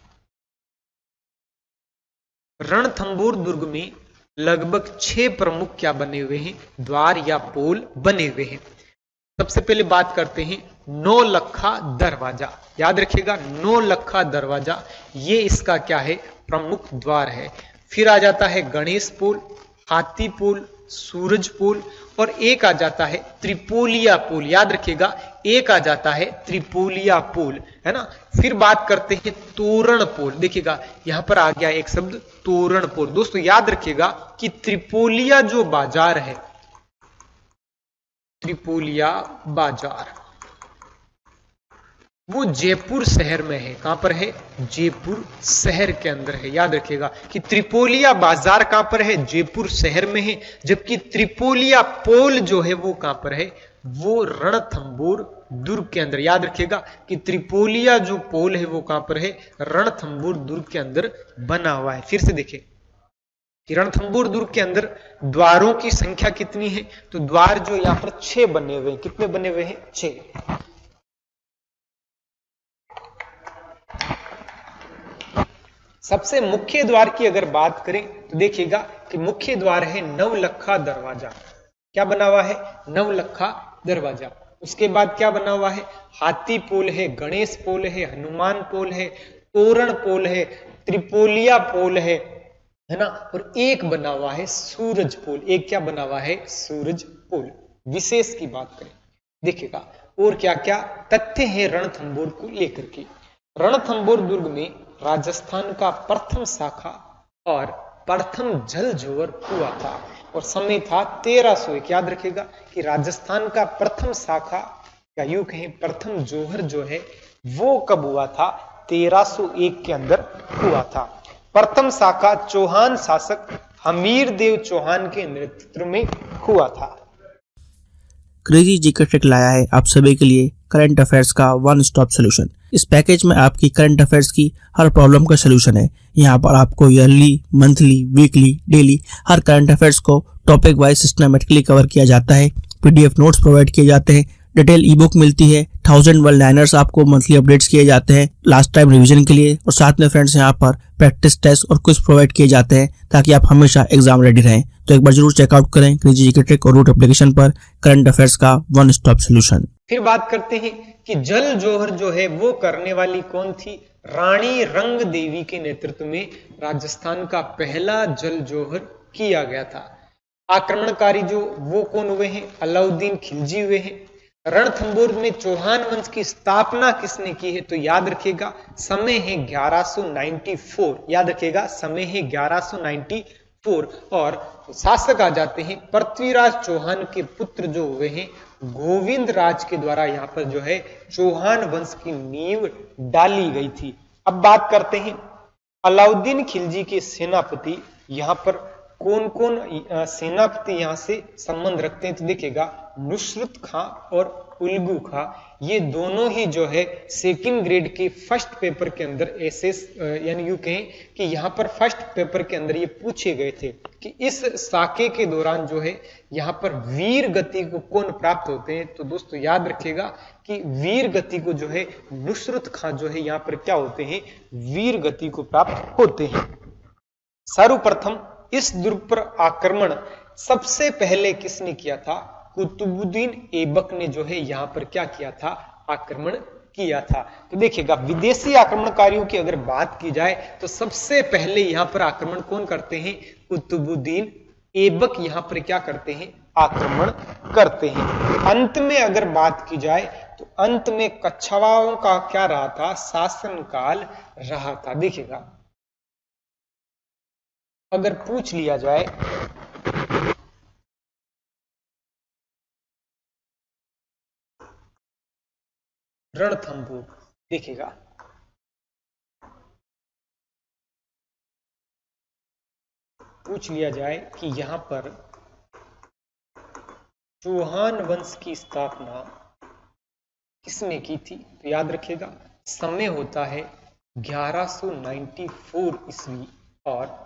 रणथंबोर दुर्ग में लगभग 6 प्रमुख क्या बने हुए हैं, द्वार या पोल बने हुए हैं। सबसे पहले बात करते हैं नौलखा दरवाजा। याद रखिएगा नौलखा दरवाजा ये इसका क्या है, प्रमुख द्वार है। फिर आ जाता है गणेश पोल, हाथी पोल, सूरज पोल, और एक आ जाता है त्रिपोलिया पोल। याद रखिएगा एक आ जाता है त्रिपोलिया पोल, है ना। फिर बात करते हैं तोरण पोल। देखिएगा यहां पर आ गया एक शब्द तोरण पोल। दोस्तों याद रखिएगा कि त्रिपोलिया जो बाजार है, त्रिपोलिया बाजार वो जयपुर शहर में है। कहां पर है, जयपुर शहर के अंदर है। याद रखिएगा कि त्रिपोलिया बाजार कहां पर है, जयपुर शहर में है। जबकि त्रिपोलिया पोल जो है वो कहां पर है, वो रणथंबोर दुर्ग के अंदर। याद रखिएगा कि त्रिपोलिया जो पोल है वो कहां पर है, रणथंबोर दुर्ग के अंदर बना हुआ है। फिर से देखें कि रणथंबोर दुर्ग के अंदर द्वारों की संख्या कितनी है, तो द्वार जो यहां पर 6 बने हुए हैं। कितने बने हुए हैं, 6। सबसे मुख्य द्वार की अगर बात करें तो देखिएगा कि मुख्य द्वार है नवलखा दरवाजा। क्या बना हुआ है, नवलखा दरवाजा। उसके बाद क्या बना हुआ है, हाथी पोल है, गणेश पोल है, हनुमान पोल है, तोरण पोल है, त्रिपोलिया पोल है ना। और एक बना हुआ है सूरज पोल। एक क्या बना हुआ है, सूरज पोल। विशेष की बात करें देखिएगा और क्या क्या तथ्य है रणथंबोर को लेकर के। रणथंबोर दुर्ग में राजस्थान का प्रथम शाखा और प्रथम जल जोहर हुआ था और समय था 1301। याद रखिएगा कि राजस्थान का प्रथम शाखा या यूं कहें प्रथम जोहर जो है वो कब हुआ था, 1301 के अंदर हुआ था। प्रथम शाखा चौहान शासक हमीर देव चौहान के नेतृत्व में हुआ था। क्रेजी जीके ट्रिक लाया है आप सभी के लिए करंट अफेयर्स का वन स्टॉप सोल्यूशन। इस पैकेज में आपकी करंट अफेयर्स की हर प्रॉब्लम का सलूशन है। यहाँ पर आपको ईयरली, मंथली, वीकली, डेली हर करंट अफेयर्स को टॉपिक वाइज सिस्टमेटिकली कवर किया जाता है। पीडीएफ नोट्स प्रोवाइड किए जाते हैं, डिटेल ई बुक मिलती है, 1000 वर्ड लाइनर्स आपको मंथली अपडेट्स किए जाते हैं लास्ट टाइम रिवीजन के लिए, और साथ में फ्रेंड्स यहाँ पर प्रैक्टिस टेस्ट और क्विज प्रोवाइड किए जाते हैं ताकि आप हमेशा एग्जाम रेडी रहें। तो एक बार जरूर चेकआउट करें क्रेजी जीके ट्रिक और रूट एप्लीकेशन पर करंट अफेयर्स का वन स्टॉप सोल्यूशन। फिर बात करते हैं कि जल जोहर जो है वो करने वाली कौन थी? रानी रंग देवी के नेतृत्व में राजस्थान का पहला जल जोहर किया गया था। आक्रमणकारी जो वो कौन हुए हैं? अलाउद्दीन खिलजी हुए हैं। रणथंभौर में चौहान वंश की स्थापना किसने की है? तो याद रखिएगा समय है 1194। याद रखिएगा समय है 1194। और शासक आ जाते हैं पृथ्वीराज चौहान के पुत्र जो हुए हैं गोविंद राज के द्वारा यहाँ पर जो है चौहान वंश की नींव डाली गई थी। अब बात करते हैं अलाउद्दीन खिलजी के सेनापति यहाँ पर कौन कौन सेनापति यहाँ से संबंध रखते हैं? तो देखिएगा नुसरत खां और उल्गू खां, ये दोनों ही जो है सेकंड ग्रेड के फर्स्ट पेपर के अंदर एसएस यानी यूं कहें कि यहाँ पर फर्स्ट पेपर के अंदर ये पूछे गए थे कि इस साके के दौरान जो है यहाँ पर वीर गति को कौन प्राप्त होते हैं? तो दोस्तों याद रखिएगा कि वीर गति को जो है नुसरत खां जो है यहाँ पर क्या होते हैं? वीर गति को प्राप्त होते हैं। सर्वप्रथम इस दुर्ग पर आक्रमण सबसे पहले किसने किया था? कुतुबुद्दीन ऐबक ने जो है यहाँ पर क्या किया था? आक्रमण किया था। तो देखिएगा विदेशी आक्रमणकारियों की अगर बात की जाए तो सबसे पहले यहाँ पर आक्रमण कौन करते हैं? कुतुबुद्दीन ऐबक यहाँ पर क्या करते हैं? आक्रमण करते हैं। अंत में अगर बात की जाए तो अंत में कछवाओं का क्या रहा था? शासनकाल रहा था। देखिएगा अगर पूछ लिया जाए रणथंभौर, देखिएगा पूछ लिया जाए कि यहां पर चौहान वंश की स्थापना किसने की थी? तो याद रखिएगा समय होता है 1194 ईस्वी और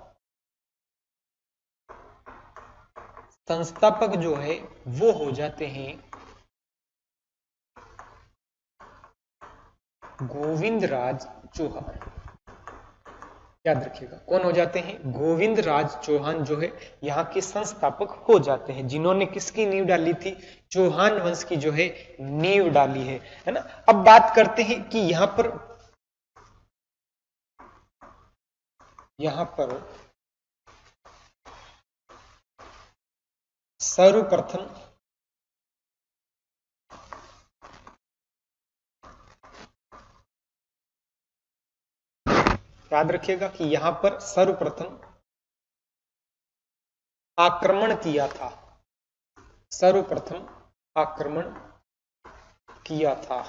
संस्थापक जो है वो हो जाते हैं गोविंद राज चौहान। याद रखिएगा कौन हो जाते हैं? गोविंद राज चौहान जो है यहाँ के संस्थापक हो जाते हैं, जिन्होंने किसकी नींव डाली थी? चौहान वंश की जो है नींव डाली है ना। अब बात करते हैं कि यहाँ पर सर्वप्रथम याद रखिएगा कि यहां पर सर्वप्रथम आक्रमण किया था। सर्वप्रथम आक्रमण किया था।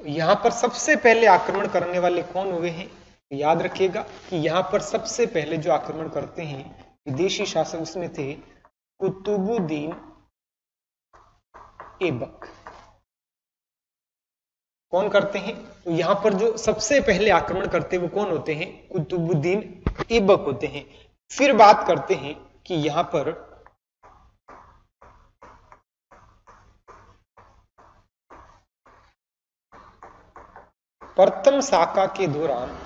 यहां पर सबसे पहले आक्रमण करने वाले कौन हुए हैं? याद रखिएगा कि यहां पर सबसे पहले जो आक्रमण करते हैं विदेशी शासक उसमें थे कुतुबुद्दीन ऐबक। कौन करते हैं? तो यहां पर जो सबसे पहले आक्रमण करते हैं वो कौन होते हैं? कुतुबुद्दीन ऐबक होते हैं। फिर बात करते हैं कि यहां पर प्रथम शाका के दौरान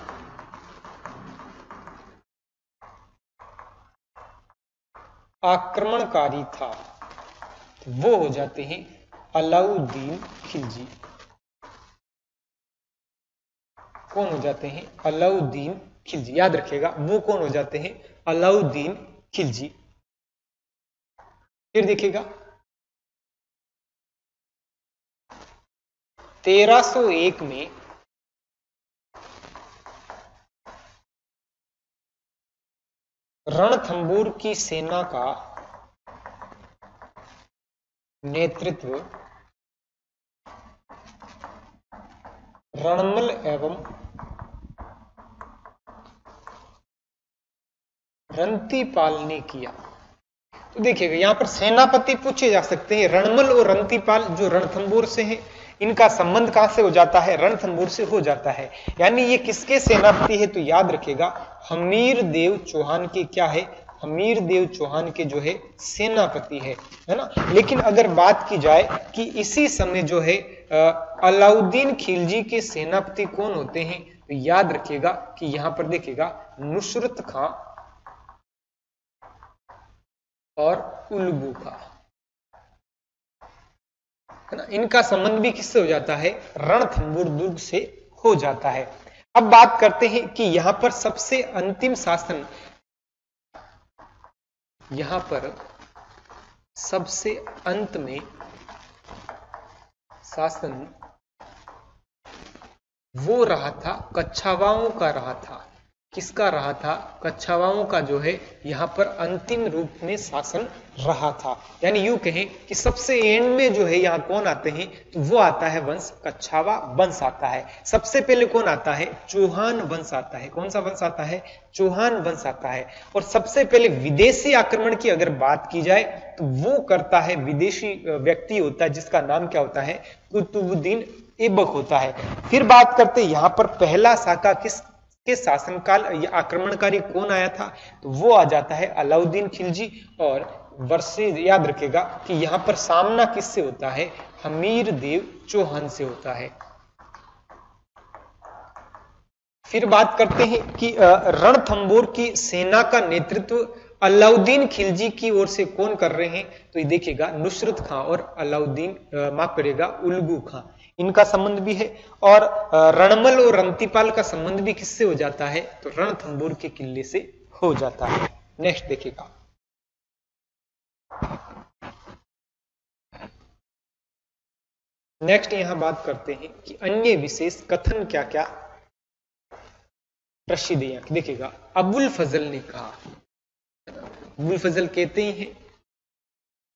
आक्रमणकारी था, तो वो हो जाते हैं अलाउद्दीन खिलजी। कौन हो जाते हैं? अलाउद्दीन खिलजी। याद रखिएगा वो कौन हो जाते हैं? अलाउद्दीन खिलजी। फिर देखिएगा 1301 में रणथंभौर की सेना का नेतृत्व रणमल एवं रंतीपाल ने किया। तो देखिएगा यहां पर सेनापति पूछे जा सकते हैं। रणमल और रंतीपाल जो रणथंभौर से हैं, इनका संबंध कहां से हो जाता है? रणथंभौर से हो जाता है। यानी ये किसके सेनापति है? तो याद रखिएगा हमीर देव चौहान के क्या है? हमीर देव चौहान के जो है सेनापति है ना। लेकिन अगर बात की जाए कि इसी समय जो है अलाउद्दीन खिलजी के सेनापति कौन होते हैं, तो याद रखिएगा कि यहां पर देखिएगा नुसरत खां और उलगू खां है ना। इनका संबंध भी किससे हो जाता है? रणथंभौर दुर्ग से हो जाता है। अब बात करते हैं कि यहां पर सबसे अंतिम शासन, यहां पर सबसे अंत में शासन वो रहा था कच्छावाओं का रहा था। किसका रहा था? कच्छावाओं का जो है यहां पर अंतिम रूप में शासन रहा था। यानी यूं कहें कि सबसे एंड में जो है यहां कौन आते हैं? तो वो आता है वंश कच्छावा वंश आता है। सबसे पहले कौन आता है? चौहान वंश आता है। कौन सा वंश आता है? चौहान वंश आता है। और सबसे पहले विदेशी आक्रमण की अगर बात की जाए तो वो करता है विदेशी व्यक्ति होता है जिसका नाम क्या होता है? कुतुबुद्दीन ऐबक होता है। फिर बात करते यहां पर पहला साका किसके शासनकाल या आक्रमणकारी कौन आया था? तो वो आ जाता है अलाउद्दीन खिलजी। और वर्षे याद रखेगा कि यहां पर सामना किससे होता है? हमीर देव चौहान से होता है। फिर बात करते हैं कि रणथंभौर की सेना का नेतृत्व अलाउद्दीन खिलजी की ओर से कौन कर रहे हैं? तो ये देखिएगा नुसरत खां और अलाउद्दीन माफ करेगा उलगू खां, इनका संबंध भी है। और रणमल और रंतीपाल का संबंध भी किससे हो जाता है? तो रणथंभौर के किले से हो जाता है। नेक्स्ट देखिएगा नेक्स्ट यहां बात करते हैं कि अन्य विशेष कथन क्या क्या प्रसिद्ध है। देखिएगा अबुल फजल ने कहा, अबुल फजल कहते हैं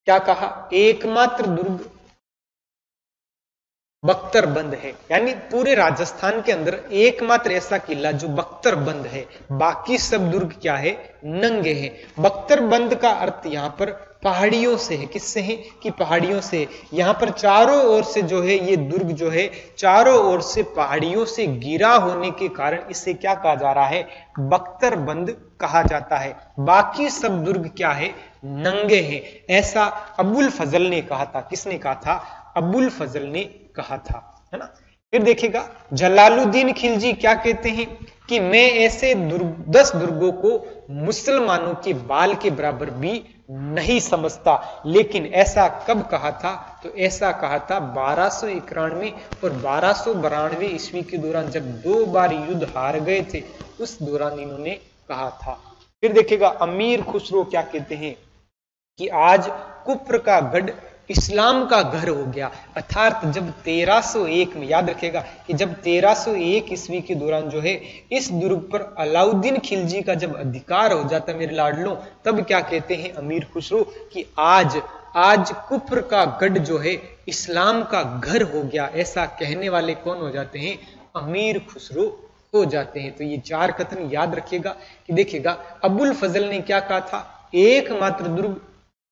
क्या कहा? एकमात्र दुर्ग बख्तरबंद है। यानी पूरे राजस्थान के अंदर एकमात्र ऐसा किला जो बख्तरबंद है, बाकी सब दुर्ग क्या है? नंगे हैं। बख्तरबंद का अर्थ यहां पर पहाड़ियों से है। किससे है? कि पहाड़ियों से। यहां पर चारों ओर से जो है ये दुर्ग जो है चारों ओर से पहाड़ियों से घिरा होने के कारण इसे क्या कहा जा रहा है? बख्तरबंद कहा जाता है। बाकी सब दुर्ग क्या है? नंगे हैं। ऐसा अबुल फजल ने कहा था। किसने कहा था? अबुल फजल ने कहा था, है ना। फिर देखिएगा जलालुद्दीन खिलजी क्या कहते हैं कि मैं ऐसे 10 दुर्गों को मुसलमानों के बाल के बराबर भी नहीं समझता। लेकिन ऐसा कब कहा था? तो ऐसा कहा था 1291 और 1292 ईस्वी के दौरान, जब 2 बार युद्ध हार गए थे, उस दौरान इन्होंने कहा था। फिर देखिएगा अमीर खुसरो क्या कहते हैं कि आज कुफ्र का गढ़ इस्लाम का घर हो गया। अर्थात जब 1301 में, याद रखेगा कि जब 1301 ईस्वी के दौरान जो है इस दुर्ग पर अलाउद्दीन खिलजी का जब अधिकार हो जाता मेरे लाडलों, तब क्या कहते हैं अमीर खुसरो कि आज कुफ्र का गढ़ जो है इस्लाम का घर हो गया। ऐसा कहने वाले कौन हो जाते हैं? अमीर खुसरो हो जाते हैं। तो ये 4 कथन याद रखिएगा कि देखिएगा अबुल फजल ने क्या कहा था? एकमात्र दुर्ग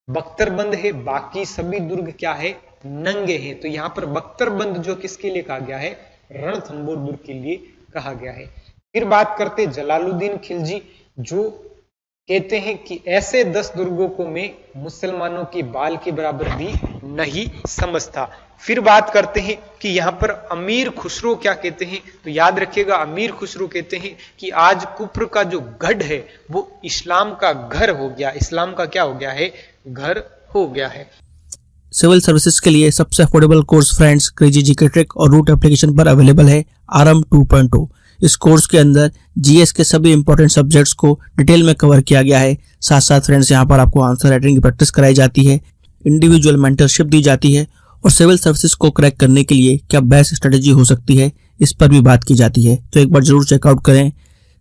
बख्तरबंद है, बाकी सभी दुर्ग क्या है? नंगे हैं। तो यहां पर बख्तरबंद जो किसके लिए कहा गया है? रणथंभौर दुर्ग के लिए कहा गया है। फिर बात करते जलालुद्दीन खिलजी जो कहते हैं कि ऐसे 10 दुर्गों को मैं मुसलमानों के बाल के बराबर भी नहीं समझता। फिर बात करते हैं कि यहां पर अमीर खुसरो क्या कहते हैं? तो याद रखिएगा अमीर खुसरो कहते हैं कि आज कुफ्र का जो गढ़ है वो इस्लाम का घर हो गया। इस्लाम का क्या हो गया है? घर हो गया है। सिविल सर्विसेज के लिए सबसे affordable course friends crazy GK trick और रूट एप्लीकेशन पर अवेलेबल है आरएम 2.0। इस कोर्स के अंदर जीएस के सभी इंपॉर्टेंट सब्जेक्ट्स को डिटेल में कवर किया गया है। साथ साथ फ्रेंड्स यहाँ पर आपको आंसर राइटिंग की प्रैक्टिस कराई जाती है, इंडिविजुअल मेंटरशिप दी जाती है और सिविल सर्विसेज को क्रैक करने के लिए क्या बेस्ट स्ट्रेटेजी हो सकती है इस पर भी बात की जाती है। तो एक बार जरूर चेकआउट करें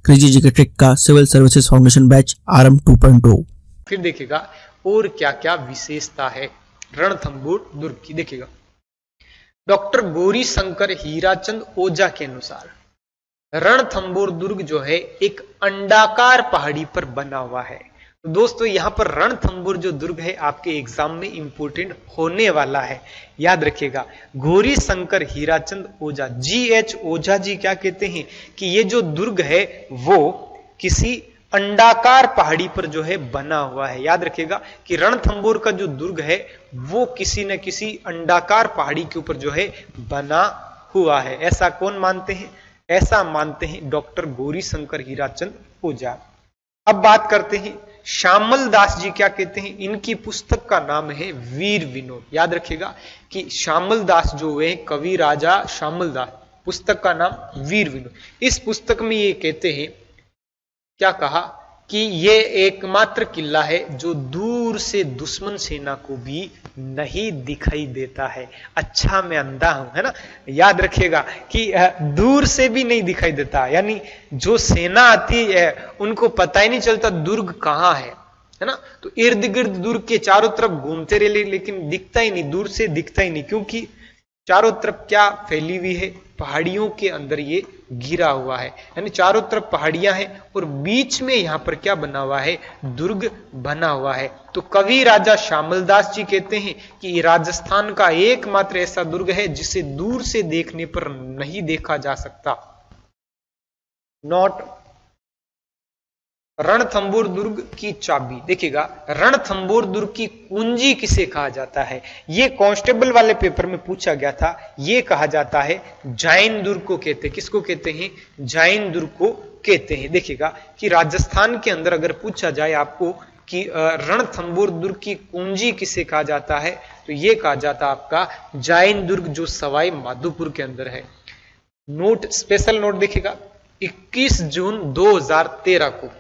क्रेजी जीके ट्रिक का civil services foundation batch RM 2.0। फिर देखिएगा और क्या क्या विशेषता है रणथंभौर दुर्ग की। देखिएगा डॉक्टर गौरी शंकर हीराचंद ओझा के अनुसार रणथंभौर दुर्ग जो है एक अंडाकार पहाड़ी पर बना हुआ है। तो दोस्तों यहां पर रणथंभौर जो दुर्ग है आपके एग्जाम में इंपोर्टेंट होने वाला है, याद रखिएगा। गौरी शंकर हीराचंद ओझा, GH ओझा जी क्या कहते हैं कि ये जो दुर्ग है वो किसी अंडाकार पहाड़ी पर जो है बना हुआ है। याद रखिएगा कि रणथंभौर का जो दुर्ग है वो किसी न किसी अंडाकार पहाड़ी के ऊपर जो है बना हुआ है। ऐसा कौन मानते हैं? ऐसा मानते हैं डॉक्टर गौरी शंकर हीराचंद ओझा। अब बात करते हैं श्यामल दास जी क्या कहते हैं। इनकी पुस्तक का नाम है वीर विनोद। याद रखिएगा कि श्यामल दास जो हुए कवि राजा श्यामल दास, पुस्तक का नाम वीर विनोद। इस पुस्तक में ये कहते हैं, क्या कहा कि ये एकमात्र किला है जो दूर से दुश्मन सेना को भी नहीं दिखाई देता है। अच्छा मैं अंधा हूं, है ना। याद रखिएगा कि दूर से भी नहीं दिखाई देता, यानी जो सेना आती है उनको पता ही नहीं चलता दुर्ग कहां है ना। तो इर्द गिर्द दुर्ग के चारों तरफ घूमते रहे लेकिन दिखता ही नहीं, दूर से दिखता ही नहीं, क्योंकि चारों तरफ क्या फैली हुई है, पहाड़ियों के अंदर ये घिरा हुआ है, यानी चारों तरफ पहाड़ियां हैं और बीच में यहां पर क्या बना हुआ है, दुर्ग बना हुआ है। तो कवि राजा श्यामल दास जी कहते हैं कि राजस्थान का एकमात्र ऐसा दुर्ग है जिसे दूर से देखने पर नहीं देखा जा सकता। नोट, रणथंभौर दुर्ग की चाबी। देखिएगा रणथंभौर दुर्ग की कुंजी किसे कहा जाता है, ये कांस्टेबल वाले पेपर में पूछा गया था। ये कहा जाता है जैन दुर्ग को कहते हैं। किसको कहते हैं? जैन दुर्ग को कहते हैं। देखिएगा कि राजस्थान के अंदर अगर पूछा जाए आपको कि रणथंभौर दुर्ग की कुंजी किसे कहा जाता है, तो ये कहा जाता है आपका जैन दुर्ग, जो सवाई माधोपुर के अंदर है। नोट, स्पेशल नोट देखिएगा, 21 जून 2013 को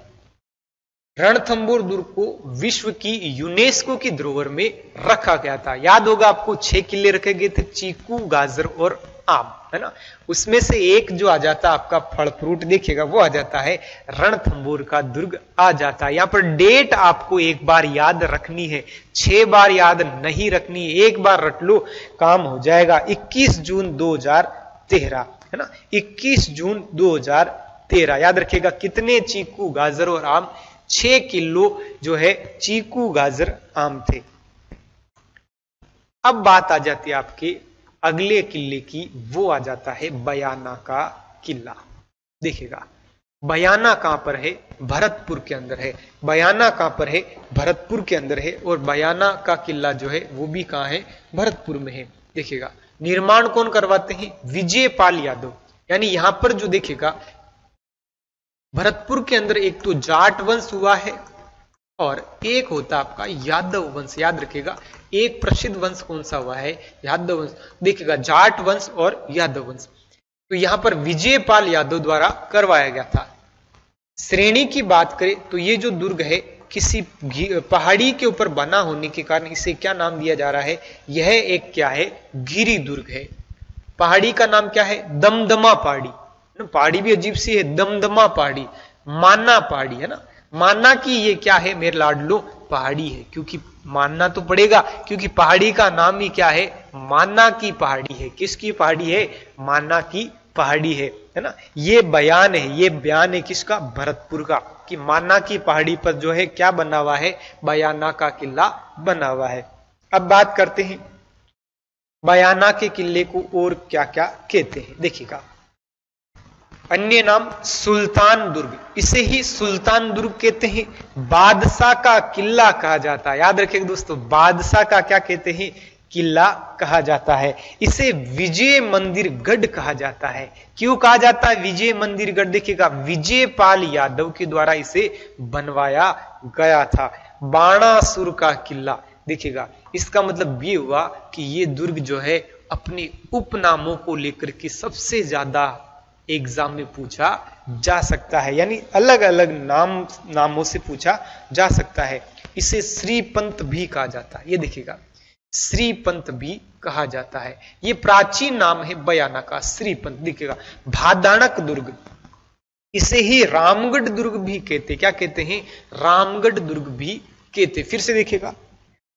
रणथंभौर दुर्ग को विश्व की यूनेस्को की धरोहर में रखा गया था। याद होगा आपको 6 किले रखे गए थे, चीकू, गाजर और आम, है ना। उसमें से एक जो आ जाता आपका फल फ्रूट, देखिएगा वो आ जाता है रणथंभौर का दुर्ग आ जाता है। यहां पर डेट आपको एक बार याद रखनी है, 6 बार याद नहीं रखनी है, एक बार रट लो काम हो जाएगा। 21 जून 2013, है ना, 21 जून 2013। याद रखिएगा कितने चीकू, गाजर और आम, 6 किलो जो है चीकू, गाजर, आम थे। अब बात आ जाती है आपके अगले किले की, वो आ जाता है बयाना का किला। देखिएगा बयाना कहां पर है? भरतपुर के अंदर है। बयाना कहां पर है? भरतपुर के अंदर है। और बयाना का किला जो है वो भी कहां है? भरतपुर में है। देखिएगा निर्माण कौन करवाते हैं? विजयपाल यादव। यानी यहां पर जो देखिएगा भरतपुर के अंदर एक तो जाट वंश हुआ है और एक होता आपका यादव वंश। याद रखिएगा एक प्रसिद्ध वंश कौन सा हुआ है? यादव वंश। देखिएगा जाट वंश और यादव वंश। तो यहां पर विजयपाल यादव द्वारा करवाया गया था। श्रेणी की बात करें तो ये जो दुर्ग है किसी पहाड़ी के ऊपर बना होने के कारण इसे क्या नाम दिया जा रहा है? यह एक क्या है? गिरी दुर्ग है। पहाड़ी का नाम क्या है? दमदमा पहाड़ी। पहाड़ी भी अजीब सी है, दमदमा पहाड़ी, माना पहाड़ी, है ना। माना की ये क्या है मेरे लाडलो? पहाड़ी है, क्योंकि मानना तो पड़ेगा क्योंकि पहाड़ी का नाम ही क्या है? माना की पहाड़ी है। किसकी पहाड़ी है? माना की पहाड़ी है ना। ये बयान है, ये बयान है किसका? भरतपुर का, कि माना की पहाड़ी पर जो है क्या बना हुआ है? बयाना का किला बना हुआ है। अब बात करते हैं बयाना के किले को और क्या क्या कहते हैं। देखिएगा अन्य नाम सुल्तान दुर्ग, इसे ही सुल्तान दुर्ग कहते हैं। बादशाह का किला कहा जाता है। याद रखिएगा दोस्तों, बादशाह का क्या कहते हैं? किला कहा जाता है। इसे विजय मंदिर गढ़ कहा जाता है। क्यों कहा जाता है विजय मंदिर गढ़? देखिएगा विजयपाल यादव के द्वारा इसे बनवाया गया था। बाणासुर का किला, देखिएगा इसका मतलब ये हुआ कि ये दुर्ग जो है अपने उपनामों को लेकर के सबसे ज्यादा एग्जाम में पूछा जा सकता है, यानी अलग अलग नामों से पूछा जा सकता है। इसे श्रीपंत भी कहा जाता है। ये देखिएगा श्रीपंत भी कहा जाता है। ये प्राचीन नाम है बयाना का, श्रीपंत। देखिएगा भादाणक दुर्ग, इसे ही रामगढ़ दुर्ग भी कहते। क्या कहते हैं? रामगढ़ दुर्ग भी कहते। फिर से देखिएगा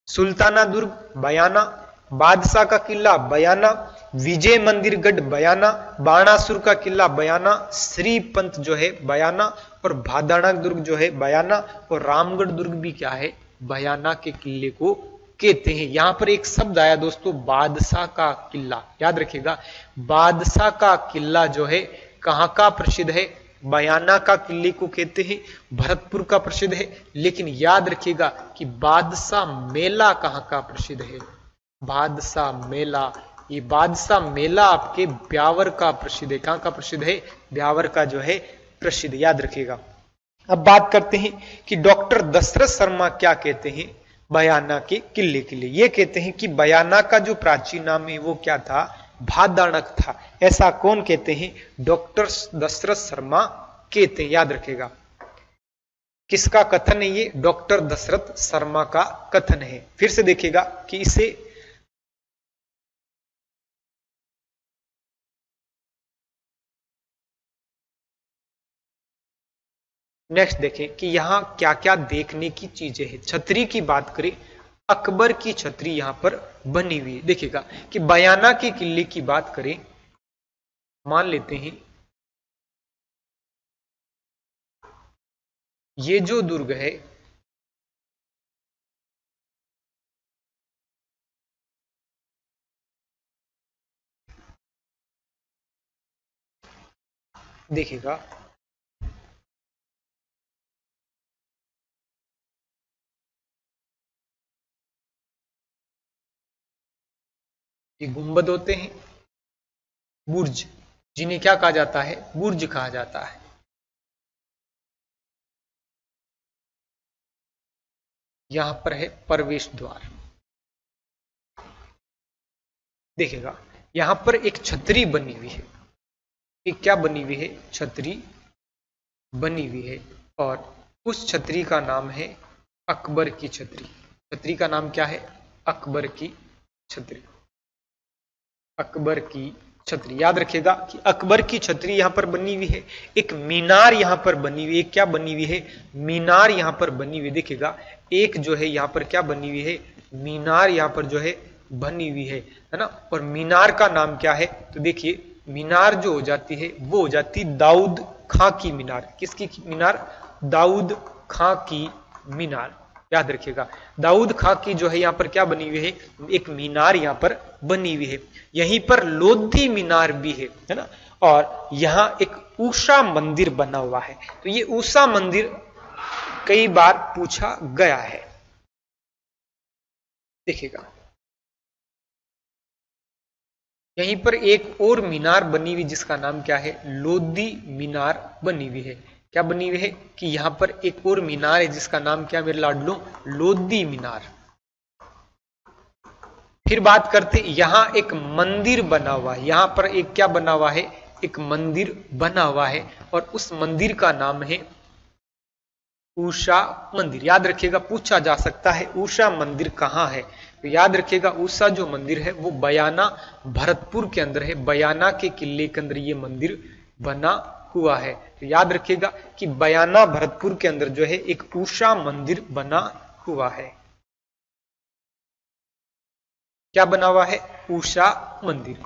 सुल्ताना दुर्ग, बयाना, बादशाह का किला बयाना, विजय मंदिरगढ़ बयाना, बाणासुर का किला बयाना, श्रीपंत जो है बयाना, और भादाना दुर्ग जो है बयाना, और रामगढ़ दुर्ग भी क्या है, बयाना के किले को कहते हैं। यहां पर एक शब्द आया दोस्तों, बादशाह का किला, याद रखिएगा। बादशाह का किला जो है कहां का प्रसिद्ध है, बयाना का किले को कहते हैं, भरतपुर का प्रसिद्ध है। लेकिन याद रखिएगा कि बादशाह मेला कहां का प्रसिद्ध है, बादशाह मेला, ये बादशाह मेला आपके ब्यावर का प्रसिद्ध है। कहां का प्रसिद्ध है, ब्यावर का जो है प्रसिद्ध, याद रखिएगा। अब बात करते हैं कि डॉक्टर दशरथ शर्मा क्या कहते हैं बयाना के किले के लिए। ये कहते हैं कि बयाना का जो प्राचीन नाम है वो क्या था, भादाणक था। ऐसा कौन कहते हैं, डॉक्टर दशरथ शर्मा कहते हैं, याद रखेगा। किसका कथन है ये, डॉक्टर दशरथ शर्मा का कथन है। फिर से देखिएगा कि इसे नेक्स्ट देखें कि यहां क्या क्या देखने की चीजें हैं। छतरी की बात करें, अकबर की छतरी यहां पर बनी हुई है। देखिएगा कि बयाना के किले की बात करें, मान लेते हैं ये जो दुर्ग है देखिएगा, ये गुंबद होते हैं, बुर्ज, जिन्हें क्या कहा जाता है, बुर्ज कहा जाता है। यहां पर है प्रवेश द्वार। देखिएगा यहां पर एक छतरी बनी हुई है, एक क्या बनी हुई है, छतरी बनी हुई है, और उस छतरी का नाम है अकबर की छतरी। छतरी का नाम क्या है, अकबर की छतरी, अकबर की छतरी। याद रखिएगा कि अकबर की छतरी यहां पर बनी हुई है। एक मीनार यहां पर बनी हुई है, क्या बनी हुई है, मीनार यहां पर बनी हुई। देखिएगा एक जो है यहां पर क्या बनी हुई है, मीनार यहां पर जो है बनी हुई है ना। और मीनार का नाम क्या है, तो देखिए मीनार जो हो जाती है वो हो जाती दाऊद खां की मीनार। किसकी मीनार, दाऊद खां की मीनार। याद रखिएगा दाऊद खां की जो है यहां पर क्या बनी हुई है, एक मीनार यहां पर बनी हुई है। यहीं पर लोधी मीनार भी है ना। और यहां एक उषा मंदिर बना हुआ है। तो ये उषा मंदिर कई बार पूछा गया है। देखिएगा यहीं पर एक और मीनार बनी हुई जिसका नाम क्या है, लोधी मीनार बनी हुई है। क्या बनी हुई है कि यहां पर एक और मीनार है जिसका नाम क्या मेरे लाडलो, लोधी मीनार। फिर बात करते यहां एक मंदिर बना हुआ है। यहां पर एक क्या बना हुआ है, एक मंदिर बना हुआ है, और उस मंदिर का नाम है उषा मंदिर। याद रखिएगा पूछा जा सकता है उषा मंदिर कहां है, तो याद रखिएगा उषा जो मंदिर है वो बयाना भरतपुर के अंदर है। बयाना के किले के अंदर ये मंदिर बना हुआ है। तो याद रखिएगा कि बयाना भरतपुर के अंदर जो है एक उषा मंदिर बना हुआ है। क्या बना हुआ है, उषा मंदिर।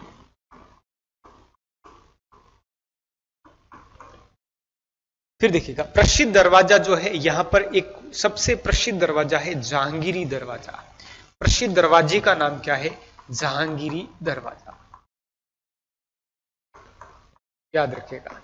फिर देखिएगा प्रसिद्ध दरवाजा जो है, यहां पर एक सबसे प्रसिद्ध दरवाजा है जहांगीरी दरवाजा। प्रसिद्ध दरवाजे का नाम क्या है, जहांगीरी दरवाजा। याद रखिएगा।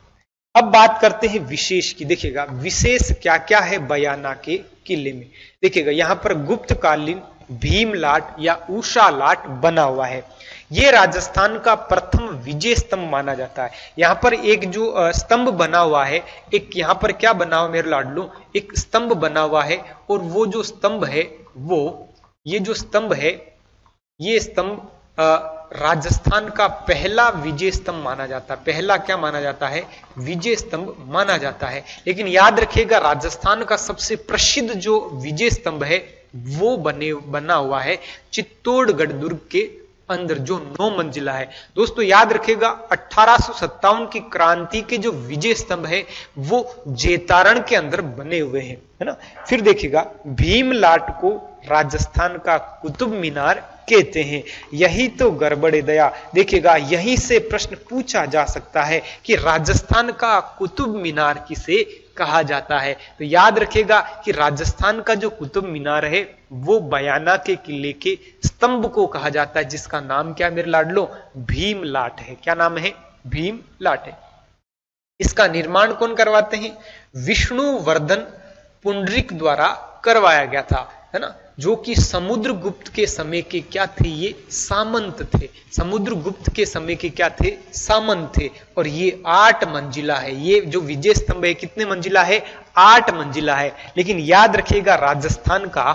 अब बात करते हैं विशेष की। देखिएगा विशेष क्या क्या है बयाना के किले में। देखिएगा यहां पर गुप्तकालीन भीमलाट या उषा लाट बना हुआ है। यह राजस्थान का प्रथम विजय स्तंभ माना जाता है। यहां पर एक जो स्तंभ बना हुआ है, एक यहां पर क्या बना हुआ मेरे लाडलो, एक स्तंभ बना हुआ है। और वो जो स्तंभ है वो, ये जो स्तंभ है, ये स्तंभ राजस्थान का पहला विजय स्तंभ माना जाता है। पहला क्या माना जाता है, विजय स्तंभ माना जाता है। लेकिन याद रखिएगा राजस्थान का सबसे प्रसिद्ध जो विजय स्तंभ है वो बना हुआ है चित्तौड़गढ़ दुर्ग के अंदर जो 9 मंजिला है। दोस्तों याद रखिएगा 1857 की क्रांति के जो विजय स्तंभ है वो जेतारण के अंदर बने हुए हैं, है ना। फिर देखिएगा भीमलाट को राजस्थान का कुतुब मीनार कहते हैं। यही तो गड़बड़े दया। देखिएगा यहीं से प्रश्न पूछा जा सकता है कि राजस्थान का कुतुब मीनार किसे कहा जाता है। तो याद रखिएगा कि राजस्थान का जो कुतुब मीनार है वो बयाना के किले के स्तंभ को कहा जाता है, जिसका नाम क्या मेरे लाडलो, भीमलाट है। क्या नाम है, भीमलाट है। इसका निर्माण कौन करवाते हैं, विष्णुवर्धन पुंडरीक द्वारा करवाया गया था, है ना, जो कि समुद्रगुप्त के समय के क्या थे, ये सामंत थे। समुद्रगुप्त के समय के क्या थे, सामंत थे। और ये 8 मंजिला है। ये जो विजय स्तंभ है कितने मंजिला है, 8 मंजिला है। लेकिन याद रखिएगा राजस्थान का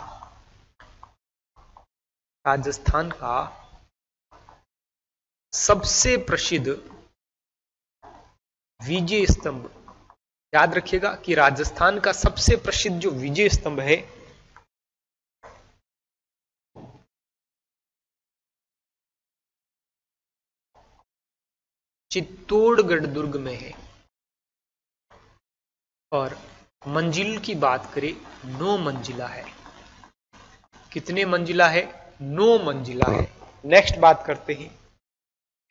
सबसे प्रसिद्ध विजय स्तंभ, याद रखिएगा कि राजस्थान का सबसे प्रसिद्ध जो विजय स्तंभ है चित्तौड़गढ़ दुर्ग में है। और मंजिल की बात करें 9 मंजिला है। कितने मंजिला है, 9 मंजिला है। नेक्स्ट बात करते हैं,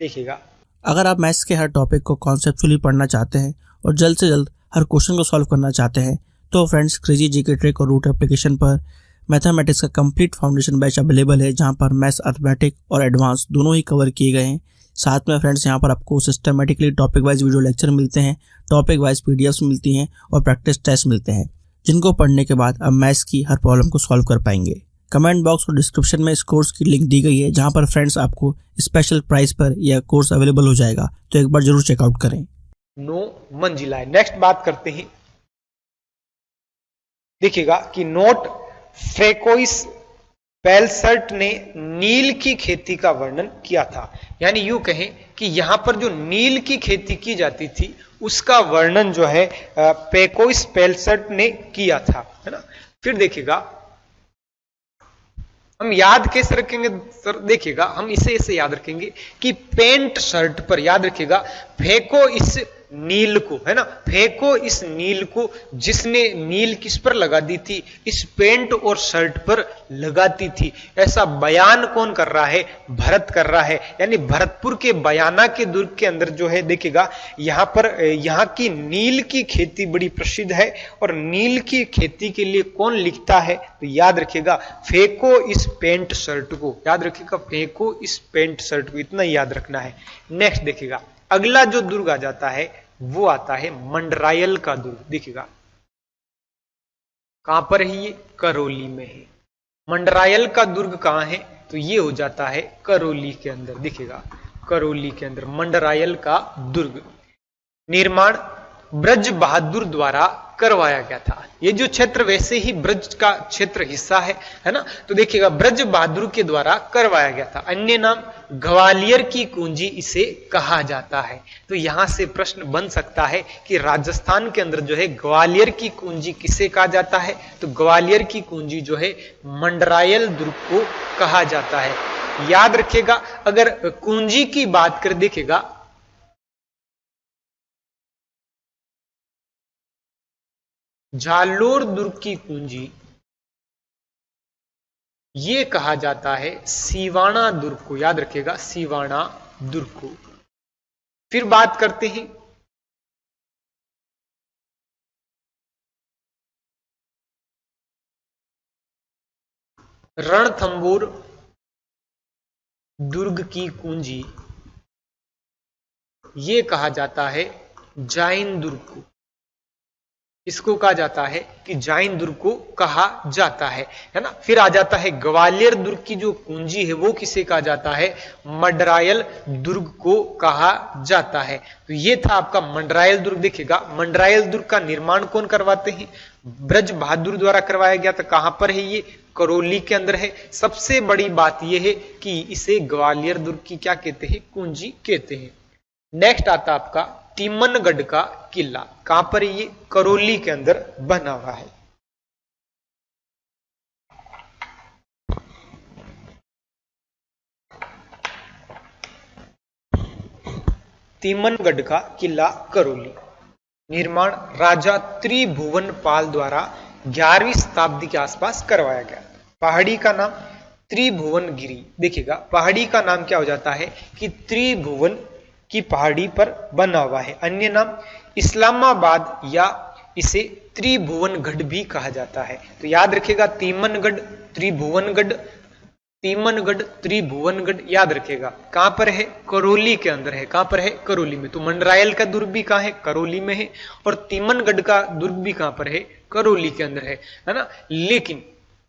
देखिएगा अगर आप मैथ्स के हर टॉपिक को कॉन्सेप्चुअली पढ़ना चाहते हैं और जल्द से जल्द हर क्वेश्चन को सॉल्व करना चाहते हैं तो फ्रेंड्स क्रेजी जीके ट्रिक और रूट एप्लीकेशन पर मैथमेटिक्स का कंप्लीट फाउंडेशन बैच अवेलेबल है, जहां पर मैथ्स, अर्थमेटिक और एडवांस दोनों ही कवर किए गए हैं। साथ में फ्रेंड्स यहाँ पर आपको systematically topic wise video lecture मिलते हैं, टॉपिक वाइज पीडीएफ्स मिलती हैं और प्रैक्टिस टेस्ट मिलते हैं, जिनको पढ़ने के बाद आप मैथ्स की हर प्रॉब्लम को सॉल्व कर पाएंगे। कमेंट बॉक्स और डिस्क्रिप्शन में इस कोर्स की लिंक दी गई है, जहां पर फ्रेंड्स आपको स्पेशल प्राइस पर यह कोर्स अवेलेबल हो जाएगा, तो एक बार जरूर चेकआउट करें। 9 मंजिला है। नेक्स्ट बात करते हैं, देखिएगा कि नोट फ्रेकोइस पेल्सर्ट ने नील की खेती का वर्णन किया था। यानी यूं कहें कि यहां पर जो नील की खेती की जाती थी उसका वर्णन जो है पेकोइस पेल्सर्ट ने किया था, है ना। फिर देखिएगा हम याद कैसे रखेंगे सर, देखिएगा हम इसे याद रखेंगे कि पेंट शर्ट पर, याद रखिएगा, फेंको इस नील को, है ना, फेंको इस नील को। जिसने नील किस पर लगा दी थी, इस पेंट और शर्ट पर लगाती थी। ऐसा बयान कौन कर रहा है, भरत कर रहा है। यानी भरतपुर के बयाना के दुर्ग के अंदर जो है देखिएगा यहां पर यहां की नील की खेती बड़ी प्रसिद्ध है। और नील की खेती के लिए कौन लिखता है, तो याद रखिएगा फेंको इस पेंट शर्ट को, याद रखिएगा फेंको इस पेंट शर्ट को, इतना याद रखना है। नेक्स्ट देखिएगा अगला जो दुर्ग आ जाता है वो आता है मंडरायल का दुर्ग। देखिएगा कहां पर है ये, करौली में है। मंडरायल का दुर्ग कहां है, तो ये हो जाता है करौली के अंदर। देखिएगा करौली के अंदर मंडरायल का दुर्ग। निर्माण ब्रज बहादुर द्वारा करवाया गया था। ये जो क्षेत्र वैसे ही ब्रज का क्षेत्र हिस्सा है ना। तो देखिएगा ब्रज बहादुर के द्वारा करवाया गया था। अन्य नाम ग्वालियर की कुंजी इसे कहा जाता है। तो यहां से प्रश्न बन सकता है कि राजस्थान के अंदर जो है ग्वालियर की कुंजी किसे कहा जाता है, तो ग्वालियर की कुंजी जो है मंडरायल दुर्ग को कहा जाता है। याद रखिएगा अगर कुंजी की बात कर, देखिएगा जालोर दुर्ग की कुंजी ये कहा जाता है सिवाना दुर्ग को। याद रखिएगा सिवाना दुर्ग को। फिर बात करते हैं रणथंबोर दुर्ग की कुंजी ये कहा जाता है जाइन दुर्ग को। इसको कहा जाता है कि जाइन दुर्ग को कहा जाता है ना। फिर आ जाता है ग्वालियर दुर्ग की जो कुंजी है वो किसे कहा जाता है, मंडरायल दुर्ग को कहा जाता है। तो ये था आपका मंडरायल दुर्ग। देखिएगा मंडरायल दुर्ग का निर्माण कौन करवाते हैं, ब्रज बहादुर द्वारा करवाया गया था। कहां पर है ये, करौली के अंदर है। सबसे बड़ी बात यह है कि इसे ग्वालियर दुर्ग की क्या कहते हैं, कुंजी कहते हैं। नेक्स्ट आता आपका टीमनगढ़ का किला। कहां पर ये, करौली के अंदर बना हुआ है। तीमनगढ़ का किला करौली। निर्माण राजा त्रिभुवनपाल द्वारा 11वीं शताब्दी के आसपास करवाया गया। पहाड़ी का नाम त्रिभुवनगिरी। देखिएगा पहाड़ी का नाम क्या हो जाता है कि त्रिभुवन की पहाड़ी पर बना हुआ है। अन्य नाम इस्लामाबाद या इसे त्रिभुवनगढ़ भी कहा जाता है। तो याद रखिएगा तीमनगढ़, त्रिभुवनगढ़, तीमनगढ़, त्रिभुवनगढ़ याद रखिएगा। कहां पर है? करौली के अंदर है। कहां पर है? करौली में। तो मंडरायल का दुर्ग भी कहां है? करौली में है। और तीमनगढ़ का दुर्ग भी कहां पर है? करौली के अंदर है ना। लेकिन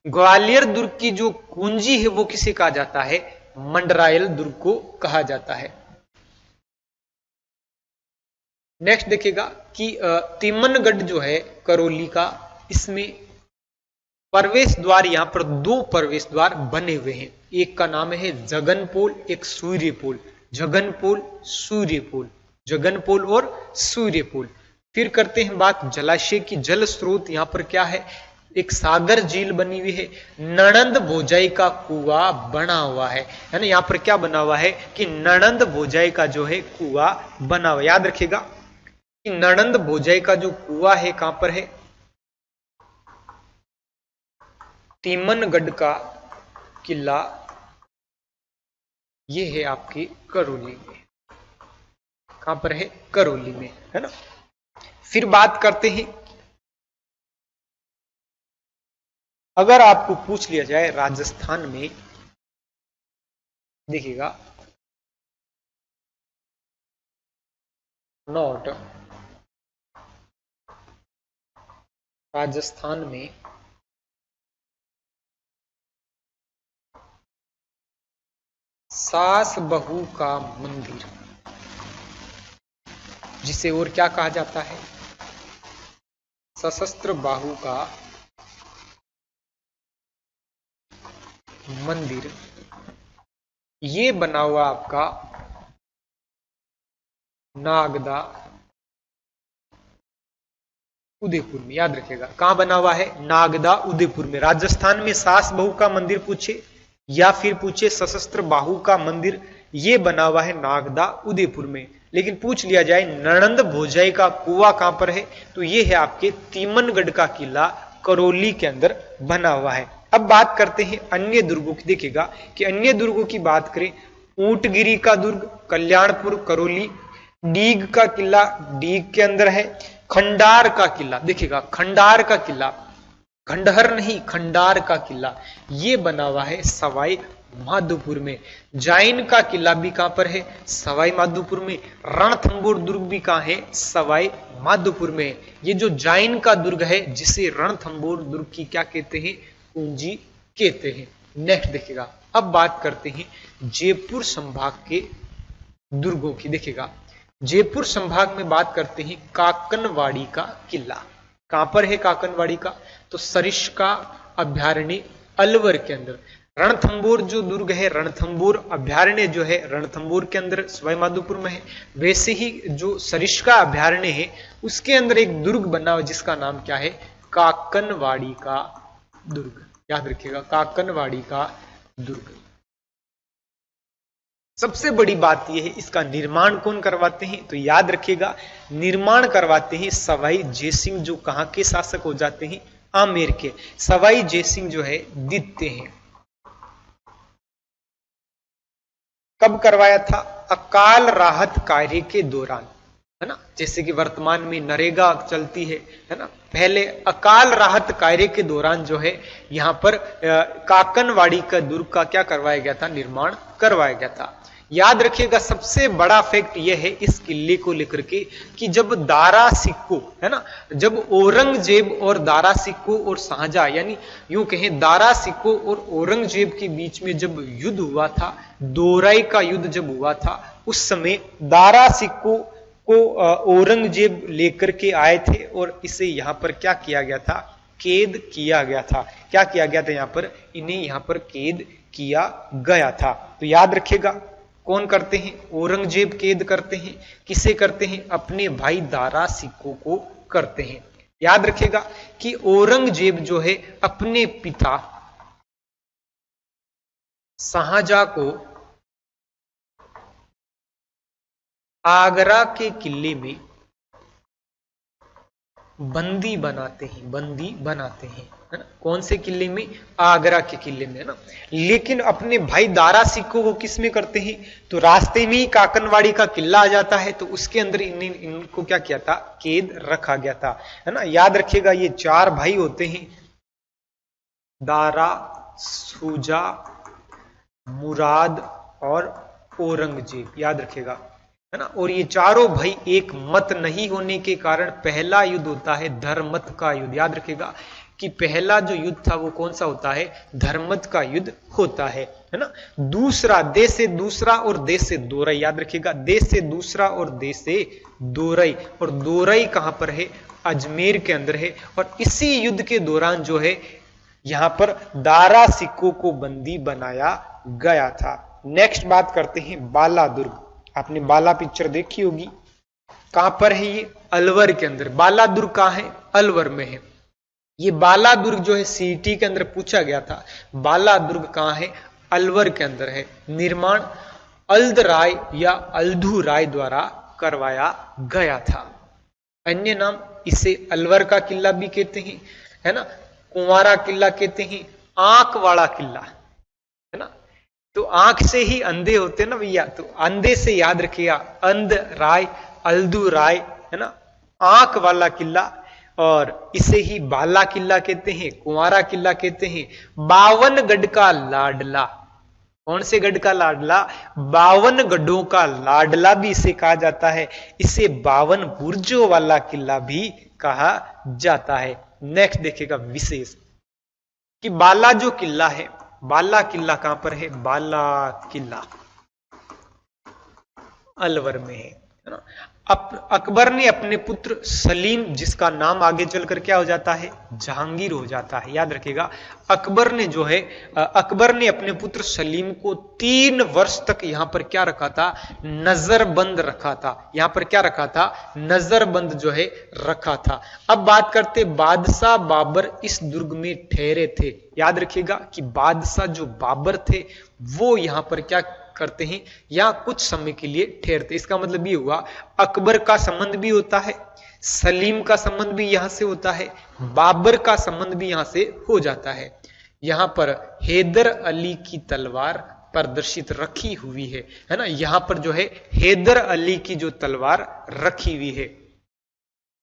ग्वालियर दुर्ग की जो कुंजी है वो किसे कहा जाता है? मंडरायल दुर्ग को कहा जाता है। नेक्स्ट देखिएगा कि तीमनगढ़ जो है करौली का, इसमें प्रवेश द्वार, यहां पर 2 प्रवेश द्वार बने हुए हैं। एक का नाम है जगनपोल, एक सूर्यपोल। जगनपोल, सूर्यपोल, जगनपोल और सूर्यपोल। फिर करते हैं बात जलाशय की। जल स्रोत यहां पर क्या है? एक सागर झील बनी हुई है। नणंद भोजाई का कुआं बना हुआ है ना। यहां पर क्या बना हुआ है कि नणंद भोजाई का जो है कुआं बना हुआ। याद रखिएगा कि नणंद भोजाई का जो कुआं है कहां पर है? तीमनगढ़ का किला ये है आपके करौली में। कहां पर है? करौली में, है ना। फिर बात करते हैं, अगर आपको पूछ लिया जाए राजस्थान में, देखिएगा नोट, राजस्थान में सास बहू का मंदिर, जिसे और क्या कहा जाता है? सशस्त्र बाहु का मंदिर। ये बना हुआ आपका नागदा, उदयपुर में। याद रखिएगा कहां बना हुआ है? नागदा, उदयपुर में। राजस्थान में सास बहू का मंदिर पूछे या फिर पूछे सशस्त्र बाहु का मंदिर, ये बना हुआ है नागदा, उदयपुर में। लेकिन पूछ लिया जाए नणंद भोजाई का कुआं कहां पर है, तो ये है आपके तीमनगढ़ का किला करौली के अंदर बना हुआ है। अब बात करते हैं अन्य दुर्गों की। देखिएगा कि अन्य दुर्गों की बात करें, ऊंटगिरी का दुर्ग कल्याणपुर करौली, डीग का किला डीग के अंदर है, खंडार का किला, देखिएगा खंडार का किला, खंडहर नहीं खंडार का किला, ये बना हुआ है सवाई माधोपुर में। जाइन का किला भी कहां पर है? सवाई माधोपुर में। रणथंबोर दुर्ग भी कहां है? सवाई माधोपुर में। ये जो जाइन का दुर्ग है, जिसे रणथंबोर दुर्ग की क्या कहते हैं? कुंजी कहते हैं। नेक्स्ट देखिएगा, अब बात करते हैं जयपुर संभाग के दुर्गों की। देखिएगा जयपुर संभाग में बात करते हैं काकनवाड़ी का किला। कहां पर है काकनवाड़ी का? तो सरिस्का अभ्यारण्य अलवर के अंदर। रणथंबोर जो दुर्ग है, रणथंबोर अभ्यारण्य जो है, रणथंबोर के अंदर सवाई माधोपुर में है। वैसे ही जो सरिस्का अभ्यारण्य है, उसके अंदर एक दुर्ग बना हुआ जिसका नाम क्या है? काकनवाड़ी का दुर्ग। याद रखिएगा काकनवाड़ी का दुर्ग। सबसे बड़ी बात यह है, इसका निर्माण कौन करवाते हैं? तो याद रखिएगा निर्माण करवाते हैं सवाई जयसिंह, जो कहां के शासक हो जाते हैं? आमेर के। सवाई जयसिंह जो है द्वितीय हैं। कब करवाया था? अकाल राहत कार्य के दौरान, है ना। जैसे कि वर्तमान में नरेगा चलती है ना। पहले अकाल राहत कार्य के दौरान जो है यहां पर काकनवाड़ी का दुर्ग का क्या करवाया गया था? निर्माण करवाया गया था। याद रखिएगा सबसे बड़ा फैक्ट यह है इस किले को लेकर के कि जब दारा सिक्को, है ना, जब औरंगजेब और दारा सिक्को और शाहजहां, यानी यूं कहें दारा सिक्को और औरंगजेब के बीच में जब युद्ध हुआ था, दोराई का युद्ध जब हुआ था, उस समय दारा सिक्को को औरंगजेब लेकर के आए थे और इसे यहां पर क्या किया गया था? कैद किया गया था। क्या किया गया था? यहां पर इन्हें यहां पर कैद किया गया था। तो याद रखिएगा कौन करते हैं? औरंगजेब कैद करते हैं। किसे करते हैं? अपने भाई दारा सिक्को को करते हैं। याद रखिएगा कि औरंगजेब जो है अपने पिता शाहजहां को आगरा के किले में बंदी बनाते हैं, है ना। कौन से किले में? आगरा के किले में, है ना। लेकिन अपने भाई दारा सिक्को को किस में करते हैं? तो रास्ते में ही काकनवाड़ी का किला आ जाता है, तो उसके अंदर इनको क्या किया था? कैद रखा गया था, है ना। याद रखिएगा ये 4 भाई होते हैं, दारा, सूजा, मुराद और औरंगजेब, याद रखिएगा, है ना। और ये चारों भाई एक मत नहीं होने के कारण पहला युद्ध होता है धर्मत का युद्ध। याद रखिएगा कि पहला जो युद्ध था वो कौन सा होता है? धर्मत का युद्ध होता है ना। दूसरा देश से दूसरा और देश से दोरई, याद रखिएगा, देश से दूसरा और देश से दोरई। और दोरई कहां पर है? अजमेर के अंदर है। और इसी युद्ध के दौरान जो है यहां पर दारा सिक्को को बंदी बनाया गया था। नेक्स्ट बात करते हैं बाला दुर्ग। आपने बाला पिक्चर देखी होगी, कहां पर है ये? अलवर के अंदर। बाला दुर्ग कहां है? अलवर में है। ये बाला दुर्ग जो है सीटी के अंदर पूछा गया था। बाला दुर्ग कहां है? अलवर के अंदर है। निर्माण अल्द राय या अल्धू राय द्वारा करवाया गया था। अन्य नाम इसे अलवर का किला भी कहते हैं, है ना, कुंवारा किला कहते हैं, आंख वाला किला, है ना। तो आंख से ही अंधे होते हैं ना भैया, तो अंधे से याद रखिएगा, अंध राय, अल्दू राय, है ना, आंख वाला किला। और इसे ही बाला किला कहते हैं, कुंवारा किला कहते हैं। 52 गढ़ का लाडला, कौन से गढ़ का लाडला? 52 गढ़ों का लाडला भी इसे कहा जाता है। इसे 52 बुर्जों वाला किला भी कहा जाता है। नेक्स्ट देखिएगा विशेष कि बाला जो किला है, बाला किला कहां पर है? बाला किला अलवर में है ना। अकबर ने अपने पुत्र सलीम, जिसका नाम आगे चलकर क्या हो जाता है? जहांगीर हो जाता है। याद रखिएगा, अकबर ने अपने पुत्र सलीम को 3 वर्ष तक यहां पर क्या रखा था? नजरबंद रखा था। यहां पर क्या रखा था? नजरबंद जो है रखा था। अब बात करते बादशाह बाबर इस दुर्ग में ठहरे थे। याद रखिएगा कि बादशाह जो बाबर थे वो यहां पर क्या करते हैं? यहां कुछ समय के लिए ठहरते। इसका मतलब ये हुआ अकबर का संबंध भी होता है, सलीम का संबंध भी यहां से होता है, बाबर का संबंध भी यहां से हो जाता है। यहां पर हैदर अली की तलवार प्रदर्शित रखी हुई है ना। यहां पर जो है हैदर अली की जो तलवार रखी हुई है।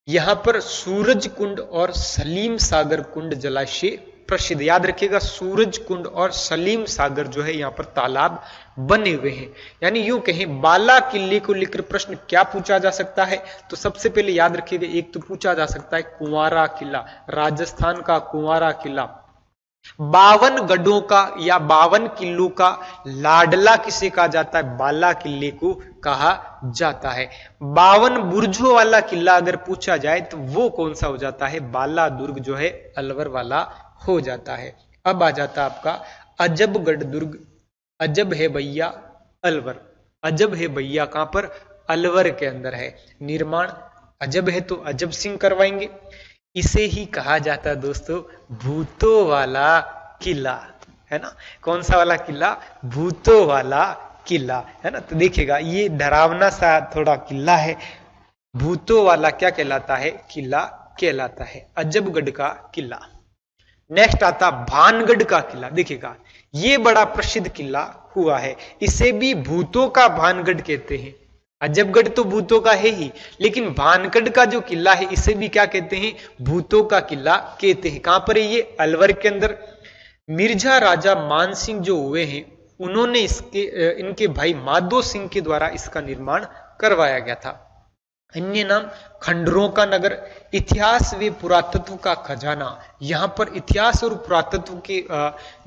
यहां पर सूरज कुंड और सलीम सागर कुंड जलाशय प्रसिद्ध। याद रखिएगा, सूरज कुंड और सलीम सागर जो है यहां पर तालाब बने हुए हैं। यानी यूं कहें बाला किले को लेकर प्रश्न क्या पूछा जा सकता है? तो सबसे पहले याद रखिएगा, एक तो पूछा जा सकता है कुंवारा किला, राजस्थान का कुंवारा किला। 52 गढ़ों का या 52 किलों का लाडला किसे कहा जाता है? बाला किले को कहा जाता है। 52 बुर्जों वाला किला अगर पूछा जाए तो वो कौन सा हो जाता है? बाला दुर्ग जो है अलवर वाला हो जाता है। अब आ जाता आपका अजबगढ़ दुर्ग। अजब है भैया अलवर, अजब है भैया कहां पर? अलवर के अंदर है। निर्माण अजब है तो अजब सिंह करवाएंगे। इसे ही कहा जाता है दोस्तों भूतों वाला किला, है ना। कौन सा वाला किला? भूतों वाला किला, है ना। तो देखिएगा ये डरावना सा थोड़ा किला है। भूतों वाला क्या कहलाता है? किला कहलाता है, अजबगढ़ का किला। नेक्स्ट आता भानगढ़ का किला। देखिएगा ये बड़ा प्रसिद्ध किला हुआ है, इसे भी भूतों का भानगढ़ कहते हैं। अजबगढ़ तो भूतों का है ही, लेकिन भानगढ़ का जो किला है इसे भी क्या कहते हैं? भूतों का किला कहते हैं। कहां पर है ये? अलवर के अंदर। मिर्जा राजा मान सिंह जो हुए हैं उन्होंने इनके भाई माधो सिंह के द्वारा इसका निर्माण करवाया गया था। अन्य नाम खंडरों का नगर। इतिहास व पुरातत्व का खजाना। यहां पर इतिहास और पुरातत्व के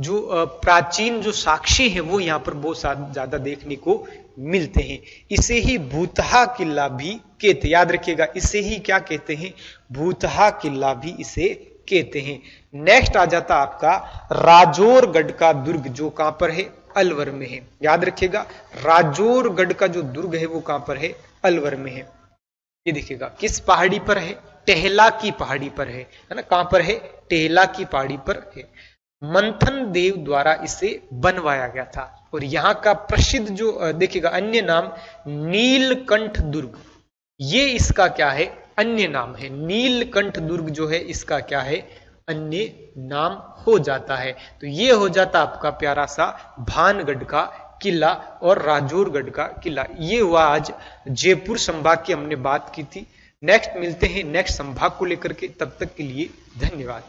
जो प्राचीन जो साक्षी हैं वो यहां पर बहुत ज्यादा देखने को मिलते हैं। इसे ही भूतहा किला भी कहते। याद रखिएगा, इसे ही क्या कहते हैं? भूतहा किला भी इसे कहते हैं। नेक्स्ट आ जाता आपका राजौरगढ़ का दुर्ग, जो कहां पर है? अलवर में है। याद रखिएगा, राजौरगढ़ का जो दुर्ग है वो कहां पर है? अलवर में है। ये देखिएगा किस पहाड़ी पर है? टेहला की पहाड़ी पर है ना। कहां पर है? टेहला की पहाड़ी पर है। मंथन देव द्वारा इसे बनवाया गया था। और यहाँ का प्रसिद्ध जो देखिएगा अन्य नाम नीलकंठ दुर्ग, ये इसका क्या है, अन्य नाम है। नीलकंठ दुर्ग जो है इसका क्या है, अन्य नाम हो जाता है। तो ये हो जाता आपका प्यारा सा भानगढ़ का किला और राजौरगढ़ का किला। ये हुआ आज जयपुर संभाग की हमने बात की थी। नेक्स्ट मिलते हैं नेक्स्ट संभाग को लेकर के, तब तक के लिए धन्यवाद।